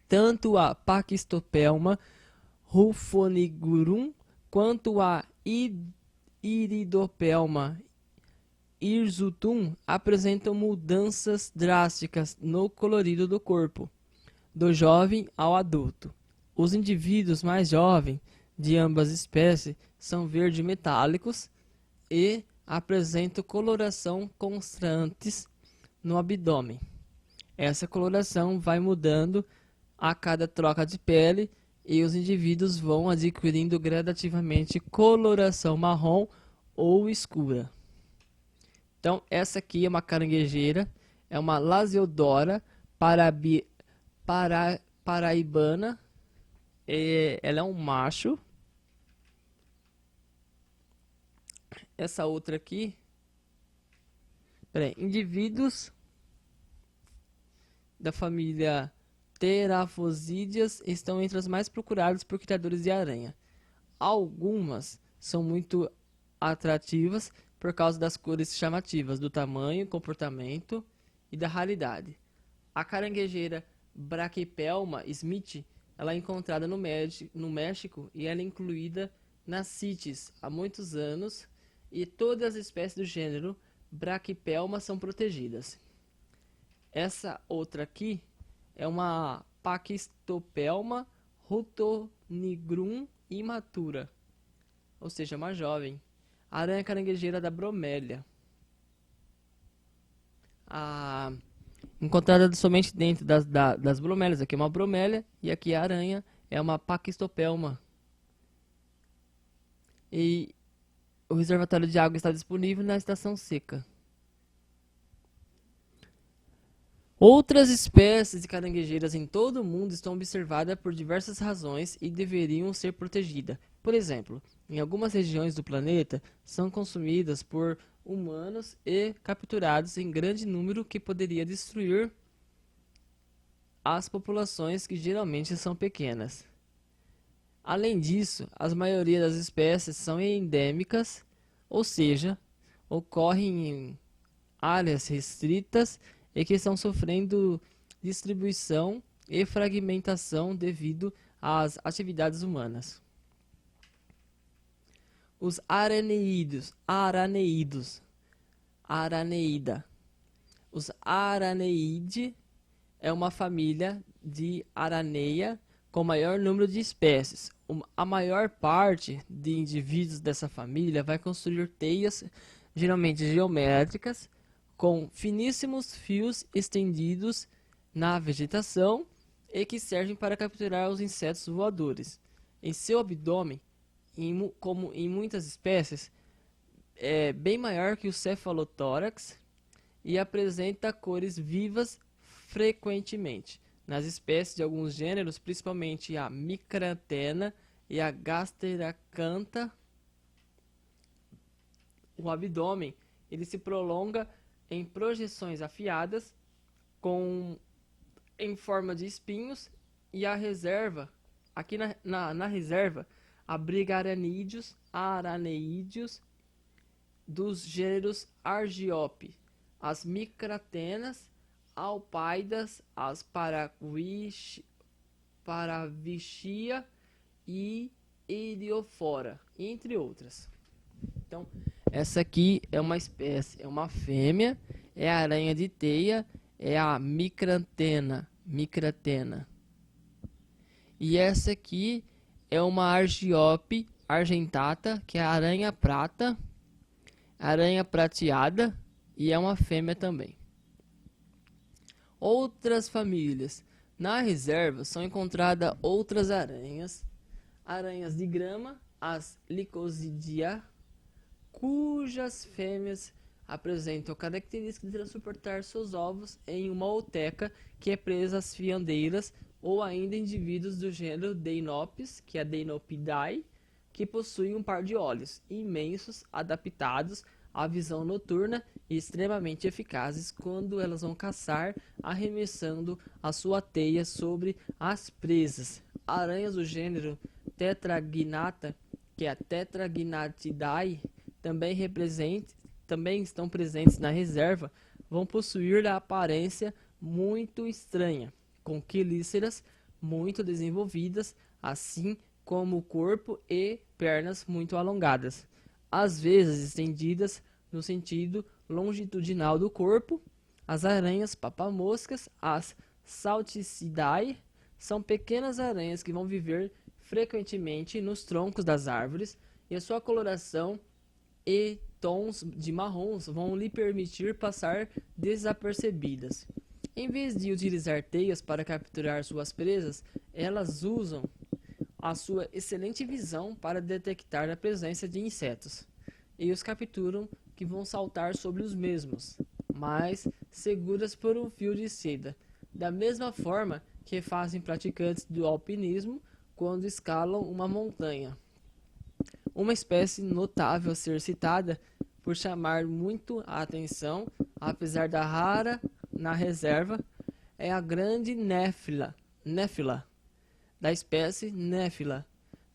Tanto a Paquistopelma rufonigurum quanto a Iridopelma hirsutum apresentam mudanças drásticas no colorido do corpo, do jovem ao adulto. Os indivíduos mais jovens de ambas espécies são verde metálicos e apresentam coloração constantes no abdômen. Essa coloração vai mudando a cada troca de pele e os indivíduos vão adquirindo gradativamente coloração marrom ou escura. Então, essa aqui é uma caranguejeira, é uma Lasiodora paraibana, ela é um macho. Essa outra aqui, indivíduos da família Terafosídeas estão entre as mais procuradas por criadores de aranha. Algumas são muito atrativas por causa das cores chamativas, do tamanho, comportamento e da raridade. A caranguejeira Brachypelma smith, ela é encontrada no México e ela é incluída na CITES há muitos anos, e todas as espécies do gênero Brachypelma são protegidas. Essa outra aqui é uma Paquistopelma rutonigrum imatura, ou seja, uma jovem. A aranha caranguejeira da bromélia. Encontrada somente dentro das bromélias. Aqui é uma bromélia e aqui a aranha é uma Paquistopelma. E o reservatório de água está disponível na estação seca. Outras espécies de caranguejeiras em todo o mundo estão observadas por diversas razões e deveriam ser protegidas. Por exemplo, em algumas regiões do planeta são consumidas por humanos e capturados em grande número que poderia destruir as populações que geralmente são pequenas. Além disso, a maioria das espécies são endêmicas, ou seja, ocorrem em áreas restritas e que estão sofrendo distribuição e fragmentação devido às atividades humanas. Os araneida. Os araneide é uma família de araneia com maior número de espécies. A maior parte de indivíduos dessa família vai construir teias, geralmente geométricas, com finíssimos fios estendidos na vegetação e que servem para capturar os insetos voadores. Em seu abdômen, como em muitas espécies, é bem maior que o cefalotórax e apresenta cores vivas frequentemente. Nas espécies de alguns gêneros, principalmente a Micrantena e a Gasteracantha, o abdômen ele se prolonga em projeções afiadas em forma de espinhos, e a reserva, aqui na reserva, abriga araneídeos dos gêneros Argiope, as Micratenas, Alpaidas, as Paravichia e Heliofora, entre outras. Então, essa aqui é uma espécie, é uma fêmea, é a aranha de teia, é a Micratena. E essa aqui é uma Argiope argentata, que é a aranha prata, aranha prateada, e é uma fêmea também. Outras famílias. Na reserva são encontradas outras aranhas, aranhas de grama, as Lycosidia, cujas fêmeas apresentam a característica de transportar seus ovos em uma outeca que é presa às fiandeiras, ou ainda indivíduos do gênero Deinopes, que é Deinopidae, que possuem um par de olhos imensos, adaptados à visão noturna e extremamente eficazes quando elas vão caçar, arremessando a sua teia sobre as presas. Aranhas do gênero Tetragnata, que é a Tetragnatidae, também estão presentes na reserva, vão possuir a aparência muito estranha, com quelíceras muito desenvolvidas, assim como o corpo e pernas muito alongadas, às vezes estendidas no sentido longitudinal do corpo. As aranhas papamoscas, as Salticidae, são pequenas aranhas que vão viver frequentemente nos troncos das árvores, e a sua coloração e tons de marrons vão lhe permitir passar desapercebidas. Em vez de utilizar teias para capturar suas presas, elas usam a sua excelente visão para detectar a presença de insetos e os capturam, que vão saltar sobre os mesmos, mas seguras por um fio de seda, da mesma forma que fazem praticantes do alpinismo quando escalam uma montanha. Uma espécie notável a ser citada por chamar muito a atenção, apesar da rara na reserva, é a grande néfila, da espécie Néfila,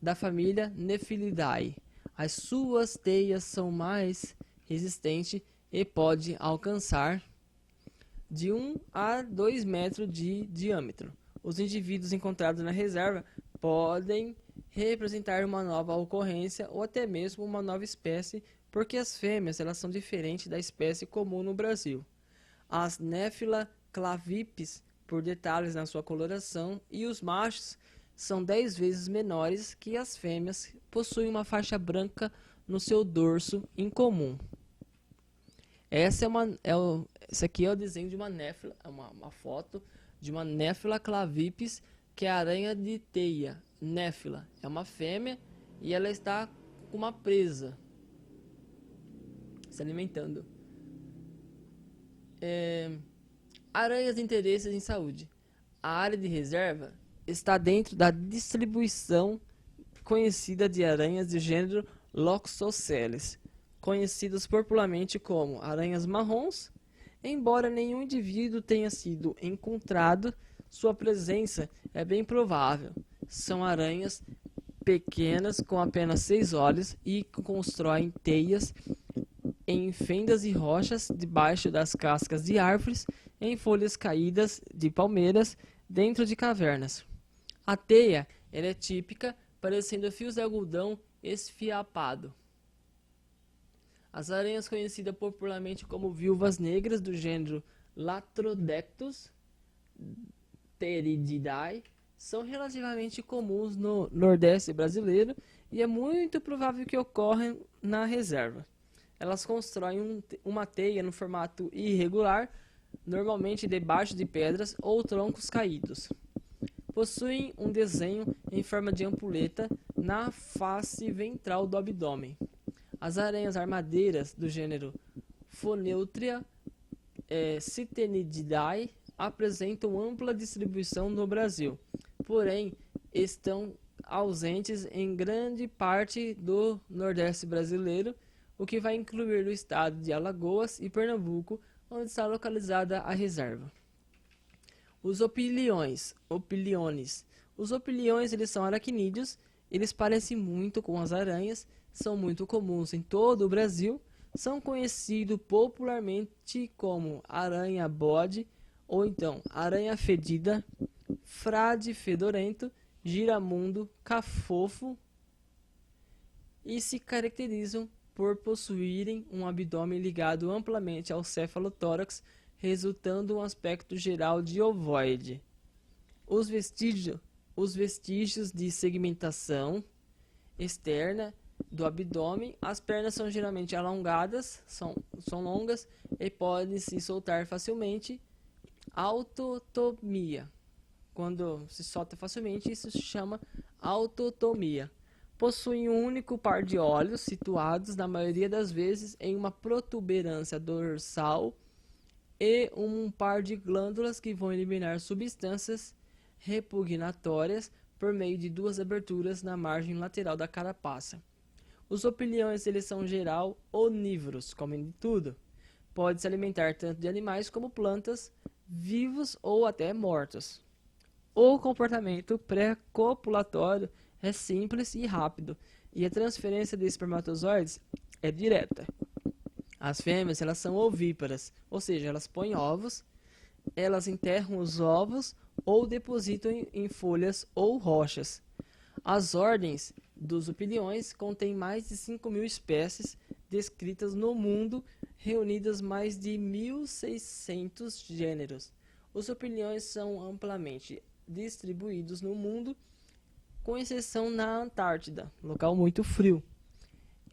da família Nephilidae. As suas teias são mais resistentes e pode alcançar de 1 a 2 metros de diâmetro. Os indivíduos encontrados na reserva podem representar uma nova ocorrência ou até mesmo uma nova espécie, porque as fêmeas elas são diferentes da espécie comum no Brasil. As Nephila clavipes, por detalhes na sua coloração, e os machos são 10 vezes menores que as fêmeas, possuem uma faixa branca no seu dorso incomum. Essa aqui é o desenho de uma Néfila, uma foto de uma Nephila clavipes, que é a aranha de teia. Néfila é uma fêmea e ela está com uma presa, se alimentando. Aranhas de interesse em saúde. A área de reserva está dentro da distribuição conhecida de aranhas do gênero Loxosceles, conhecidas popularmente como aranhas marrons. Embora nenhum indivíduo tenha sido encontrado, sua presença é bem provável. São aranhas pequenas com apenas 6 olhos e constroem teias em fendas e rochas, debaixo das cascas de árvores, em folhas caídas de palmeiras, dentro de cavernas. A teia ela é típica, parecendo fios de algodão esfiapado. As aranhas conhecidas popularmente como viúvas negras do gênero Latrodectus Pterididae são relativamente comuns no Nordeste brasileiro e é muito provável que ocorram na reserva. Elas constroem uma teia no formato irregular, normalmente debaixo de pedras ou troncos caídos. Possuem um desenho em forma de ampulheta na face ventral do abdômen. As aranhas armadeiras do gênero Phoneutria Cytenidae apresentam ampla distribuição no Brasil, porém estão ausentes em grande parte do Nordeste brasileiro, o que vai incluir o estado de Alagoas e Pernambuco, onde está localizada a reserva. Os opiliones. Os opiliões eles são aracnídeos, eles parecem muito com as aranhas, são muito comuns em todo o Brasil, são conhecidos popularmente como aranha-bode, ou então aranha fedida, frade fedorento, giramundo, cafofo, e se caracterizam por possuírem um abdômen ligado amplamente ao cefalotórax, resultando um aspecto geral de ovoide. Os vestígios os vestígios de segmentação externa do abdômen. As pernas são geralmente alongadas, são longas e podem se soltar facilmente. Autotomia. Quando se solta facilmente, isso se chama autotomia. Possuem um único par de olhos, situados na maioria das vezes em uma protuberância dorsal, e um par de glândulas que vão eliminar substâncias repugnatórias por meio de duas aberturas na margem lateral da carapaça. Os opiliões, eles são geral onívoros, comem de tudo. Pode se alimentar tanto de animais como plantas, vivos ou até mortos. O comportamento pré-copulatório é simples e rápido, e a transferência de espermatozoides é direta. As fêmeas, elas são ovíparas, ou seja, elas põem ovos, elas enterram os ovos ou depositam em folhas ou rochas. As ordens dos opiliões contêm mais de 5.000 espécies descritas no mundo, reunidas mais de 1.600 gêneros. Os opiliões são amplamente distribuídos no mundo, com exceção na Antártida, local muito frio.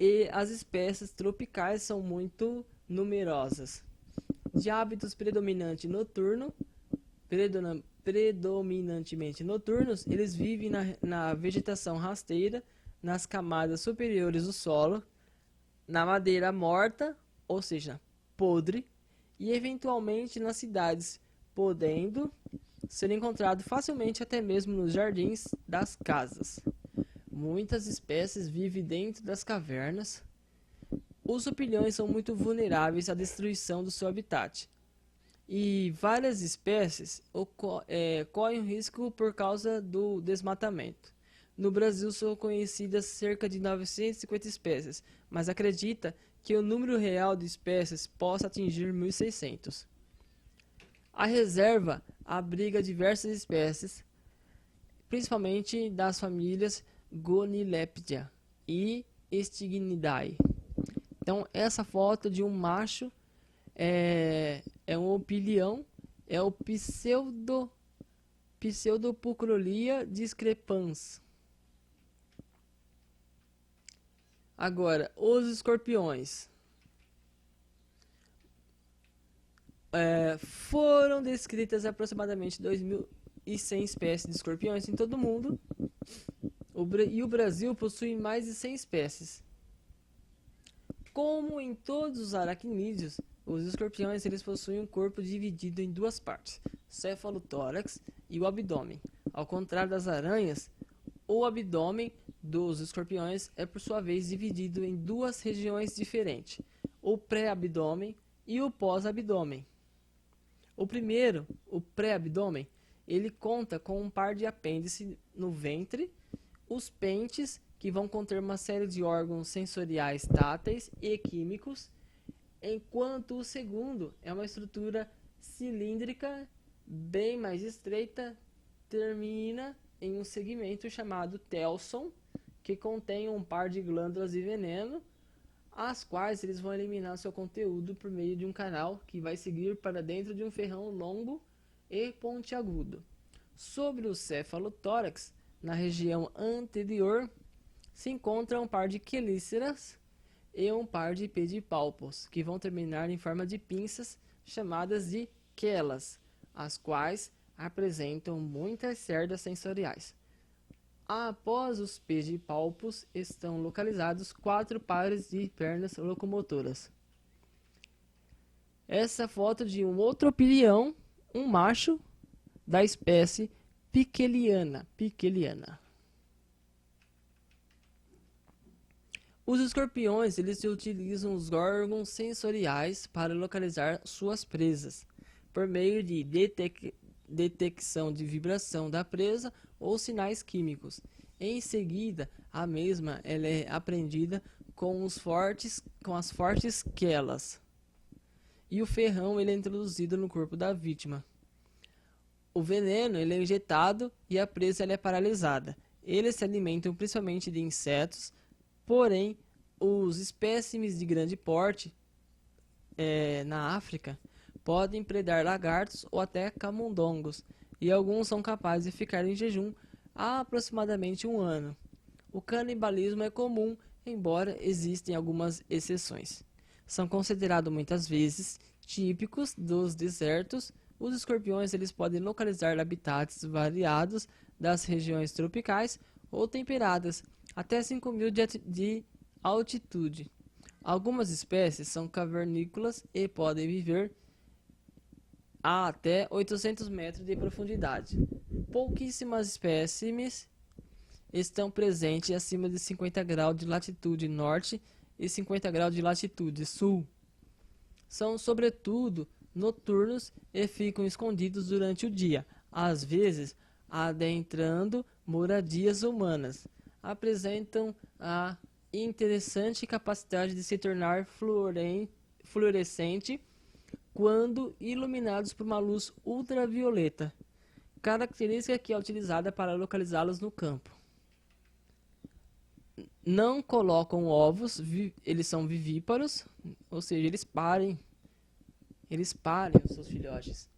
E as espécies tropicais são muito numerosas. De hábitos predominantemente noturnos, eles vivem na vegetação rasteira, nas camadas superiores do solo, na madeira morta, ou seja, podre, e eventualmente nas cidades, podendo ser encontrado facilmente até mesmo nos jardins das casas. Muitas espécies vivem dentro das cavernas. Os opiliões são muito vulneráveis à destruição do seu habitat. E várias espécies correm risco por causa do desmatamento. No Brasil são conhecidas cerca de 950 espécies, mas acredita que o número real de espécies possa atingir 1.600. A reserva abriga diversas espécies, principalmente das famílias Gonileptia e Stygnidae. Então, essa foto de um macho é um opilião, é o Pseudopucrolia discrepans. Agora, os escorpiões. Foram descritas aproximadamente 2.100 espécies de escorpiões em todo o mundo. E o Brasil possui mais de 100 espécies. Como em todos os aracnídeos, os escorpiões, eles possuem um corpo dividido em duas partes, céfalo-tórax e o abdômen. Ao contrário das aranhas, o abdômen dos escorpiões é por sua vez dividido em duas regiões diferentes, o pré-abdômen e o pós-abdômen. O primeiro, o pré-abdômen, ele conta com um par de apêndices no ventre, os pentes, que vão conter uma série de órgãos sensoriais táteis e químicos, enquanto o segundo é uma estrutura cilíndrica bem mais estreita, termina em um segmento chamado telson, que contém um par de glândulas de veneno, as quais eles vão eliminar seu conteúdo por meio de um canal que vai seguir para dentro de um ferrão longo e pontiagudo. Sobre o céfalo-tórax, na região anterior, se encontra um par de quelíceras e um par de pedipalpos, que vão terminar em forma de pinças chamadas de quelas, as quais apresentam muitas cerdas sensoriais. Após os pedipalpos estão localizados 4 pares de pernas locomotoras. Essa foto de um outro opilião, um macho da espécie Piqueliana. Os escorpiões, eles utilizam os órgãos sensoriais para localizar suas presas, por meio de detecção de vibração da presa ou sinais químicos. Em seguida, a mesma ela é apreendida com as fortes quelas, e o ferrão ele é introduzido no corpo da vítima. O veneno ele é injetado e a presa ela é paralisada. Eles se alimentam principalmente de insetos, porém os espécimes de grande porte na África podem predar lagartos ou até camundongos, e alguns são capazes de ficar em jejum há aproximadamente um ano. O canibalismo é comum, embora existem algumas exceções. São considerados muitas vezes típicos dos desertos. Os escorpiões eles podem localizar habitats variados das regiões tropicais ou temperadas, até 5.000 de altitude. Algumas espécies são cavernícolas e podem viver a até 800 metros de profundidade. Pouquíssimas espécimes estão presentes acima de 50 graus de latitude norte e 50 graus de latitude sul. São, sobretudo, noturnos e ficam escondidos durante o dia, às vezes adentrando moradias humanas. Apresentam a interessante capacidade de se tornar fluorescente quando iluminados por uma luz ultravioleta, característica que é utilizada para localizá-los no campo. Não colocam ovos, eles são vivíparos, ou seja, eles parem os seus filhotes.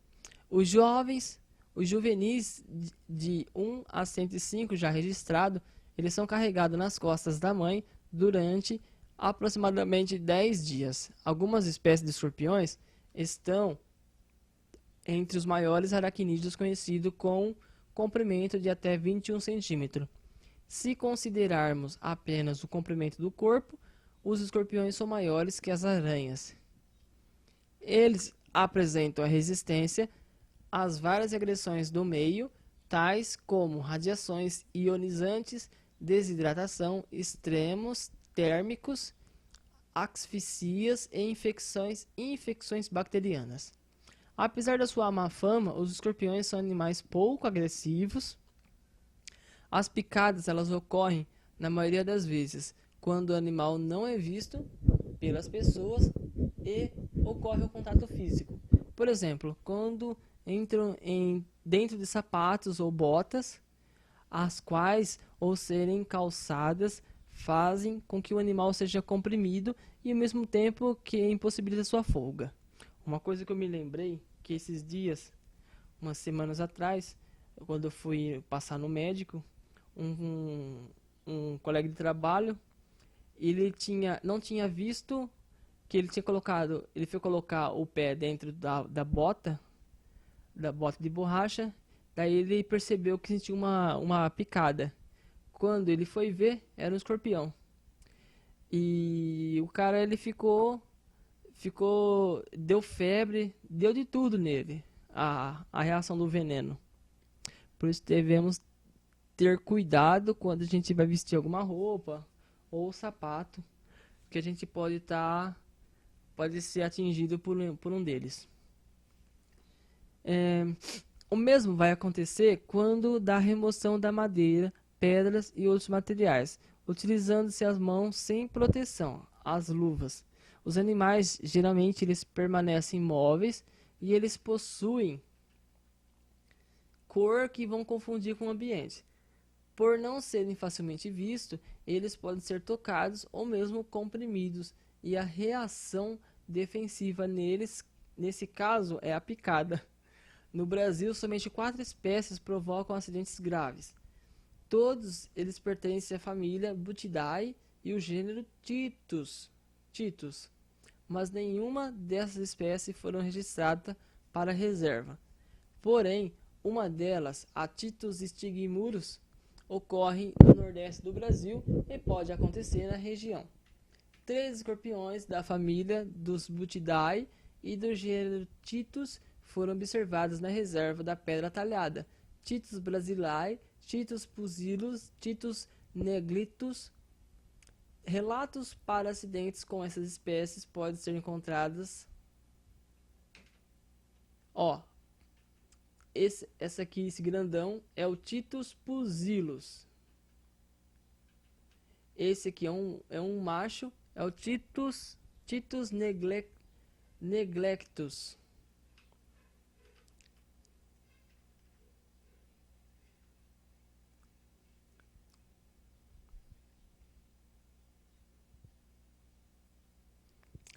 Os juvenis de 1 a 105 já registrados, eles são carregados nas costas da mãe durante aproximadamente 10 dias. Algumas espécies de escorpiões estão entre os maiores aracnídeos conhecidos, com comprimento de até 21 centímetros. Se considerarmos apenas o comprimento do corpo, os escorpiões são maiores que as aranhas. Eles apresentam a resistência às várias agressões do meio, tais como radiações ionizantes, desidratação, extremos térmicos, asfixias e infecções bacterianas. Apesar da sua má fama, os escorpiões são animais pouco agressivos. As picadas elas ocorrem, na maioria das vezes, quando o animal não é visto pelas pessoas e ocorre o contato físico. Por exemplo, quando entram dentro de sapatos ou botas, as quais, ao serem calçadas, fazem com que o animal seja comprimido e ao mesmo tempo que impossibilita sua folga. Uma coisa que eu me lembrei, que esses dias, umas semanas atrás, quando eu fui passar no médico, um colega de trabalho, ele não tinha visto que ele foi colocar o pé dentro da bota de borracha, daí ele percebeu que sentiu uma picada. Quando ele foi ver, era um escorpião. E o cara ele deu febre, deu de tudo nele, a reação do veneno. Por isso devemos ter cuidado quando a gente vai vestir alguma roupa ou sapato, que a gente pode ser atingido por um deles. O mesmo vai acontecer quando da remoção da madeira, pedras e outros materiais, utilizando-se as mãos sem proteção, as luvas. Os animais geralmente eles permanecem imóveis e eles possuem cor que vão confundir com o ambiente. Por não serem facilmente vistos, eles podem ser tocados ou mesmo comprimidos, e a reação defensiva neles, nesse caso, é a picada. No Brasil, somente 4 espécies provocam acidentes graves. Todos eles pertencem à família Butidae e o gênero Titus, mas nenhuma dessas espécies foram registradas para reserva. Porém, uma delas, a Titus stigmurus, ocorre no nordeste do Brasil e pode acontecer na região. 3 escorpiões da família dos Butidae e do gênero Titus foram observados na reserva da Pedra Talhada: Titus brasilae, Titus pusillus, Titus neglectus. Relatos para acidentes com essas espécies podem ser encontrados. Esse grandão é o Titus pusillus. Esse aqui é um macho, é o Titus neglectus.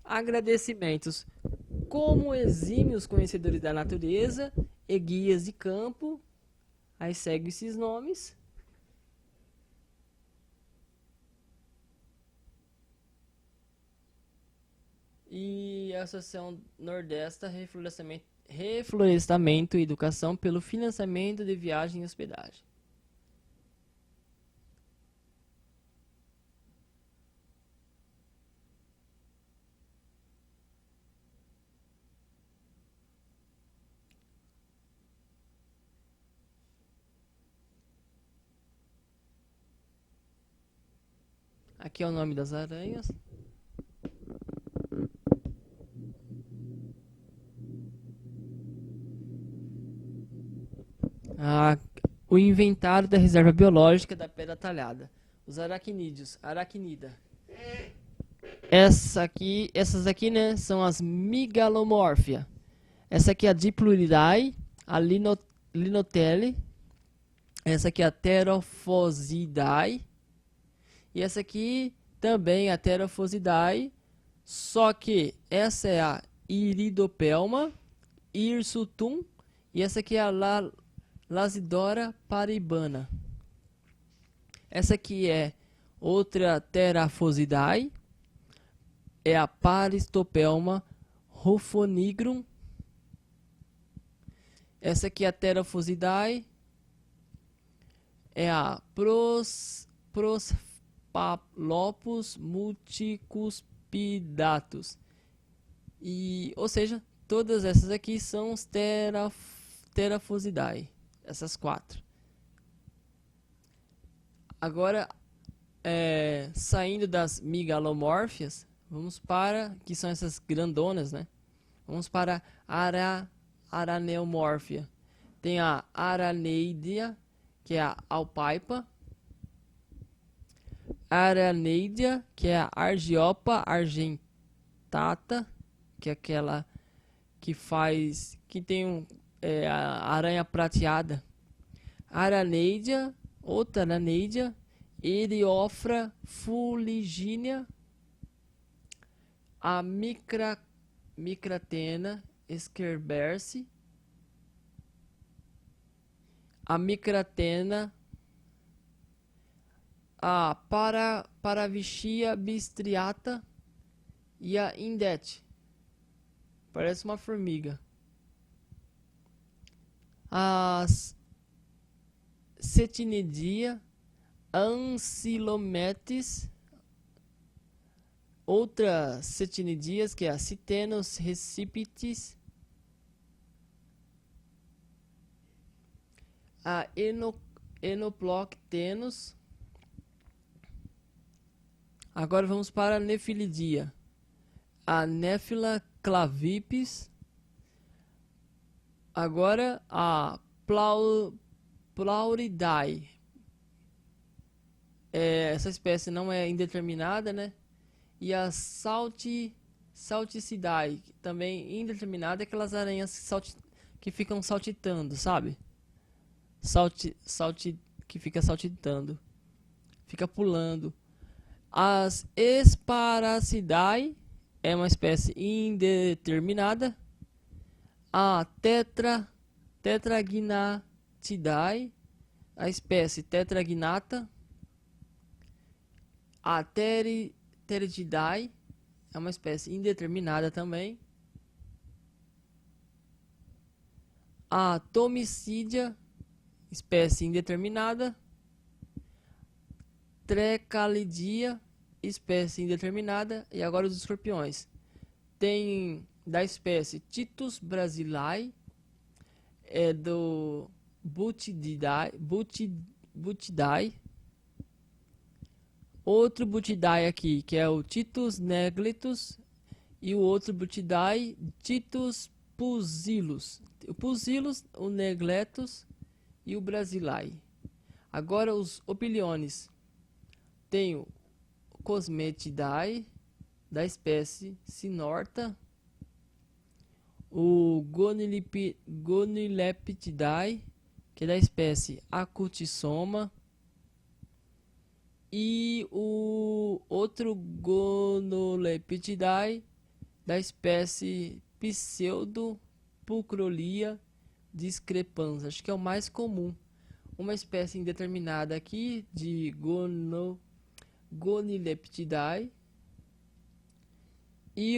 Agradecimentos. Como exímios conhecedores da natureza e guias de campo, aí segue esses nomes, E a Associação Nordesta Reflorestamento e Educação pelo financiamento de viagem e hospedagem. Aqui é o nome das aranhas. Ah, o inventário da reserva biológica da pedra talhada. Os aracnídeos. Aracnida. Essas aqui, né, são as Megalomorphia. Essa aqui é a Dipluridae, a Linotele. Essa aqui é a Pterophosidae. E essa aqui também é a Pterophosidae. Só que essa é a Iridopelma, Hirsutum. E essa aqui é a Lasidora paribana. Essa aqui é outra Pterophosidae. É a Paristopelma rufonigrum. Essa aqui é a Pterophosidae. É a Prosphalopus multicuspidatus. E, ou seja, todas essas aqui são os Pterophosidae. Essas 4. Agora, saindo das Megalomorphias, vamos para, que são essas grandonas, né? Vamos para Araneomorphia. Tem a Araneidea, que é a Alpaipa. Araneidea, que é a Argiopa argentata, que é aquela que tem a aranha prateada. Araneidea, outra Araneidea, Eriofra fuligínea, a Micratena esquerberse, a Micratena, a Paravichia bistriata e a Indete. Parece uma formiga. As Cetinidia, Ancilometes, outra Cetinidias, que é a Citenus recipitis, a Enoploctenus. Agora vamos para a Nefilidia. A Nephila clavipes. Agora a Plauridae. Essa espécie não é indeterminada, né? E a Salticidae, também indeterminada, aquelas aranhas que ficam saltitando, sabe? Que fica saltitando, fica pulando. As Sparacidae é uma espécie indeterminada. A Tetragnatidae, a espécie Tetragnata. A Pterididae é uma espécie indeterminada também. A Thomicidia, espécie indeterminada. Trecalidia, espécie indeterminada. E agora os escorpiões. Tem da espécie Titus brasilae, do Butidae. Outro Butidae aqui, que é o Titus neglitus, e o outro Butidae, Titus pusillus. O pusillus, o negletus e o brasilae. Agora os opiliones. Tem o Cosmetidae, da espécie Sinorta, o Gonileptidae, que é da espécie Acutissoma, e o outro Gonoleptidae, da espécie Pseudopulchrolia discrepans. Acho que é o mais comum. Uma espécie indeterminada aqui de Gonileptidae. E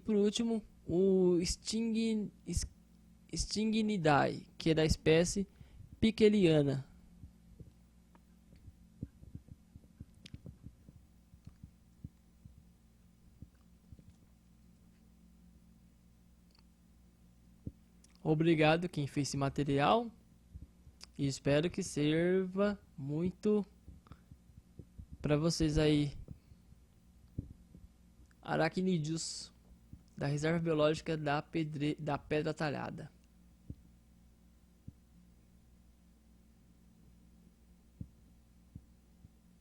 por último, o Stingnidae, que é da espécie Pickeliana. Obrigado quem fez esse material e espero que sirva muito para vocês aí, aracnídeos da Reserva Biológica da Pedra Talhada.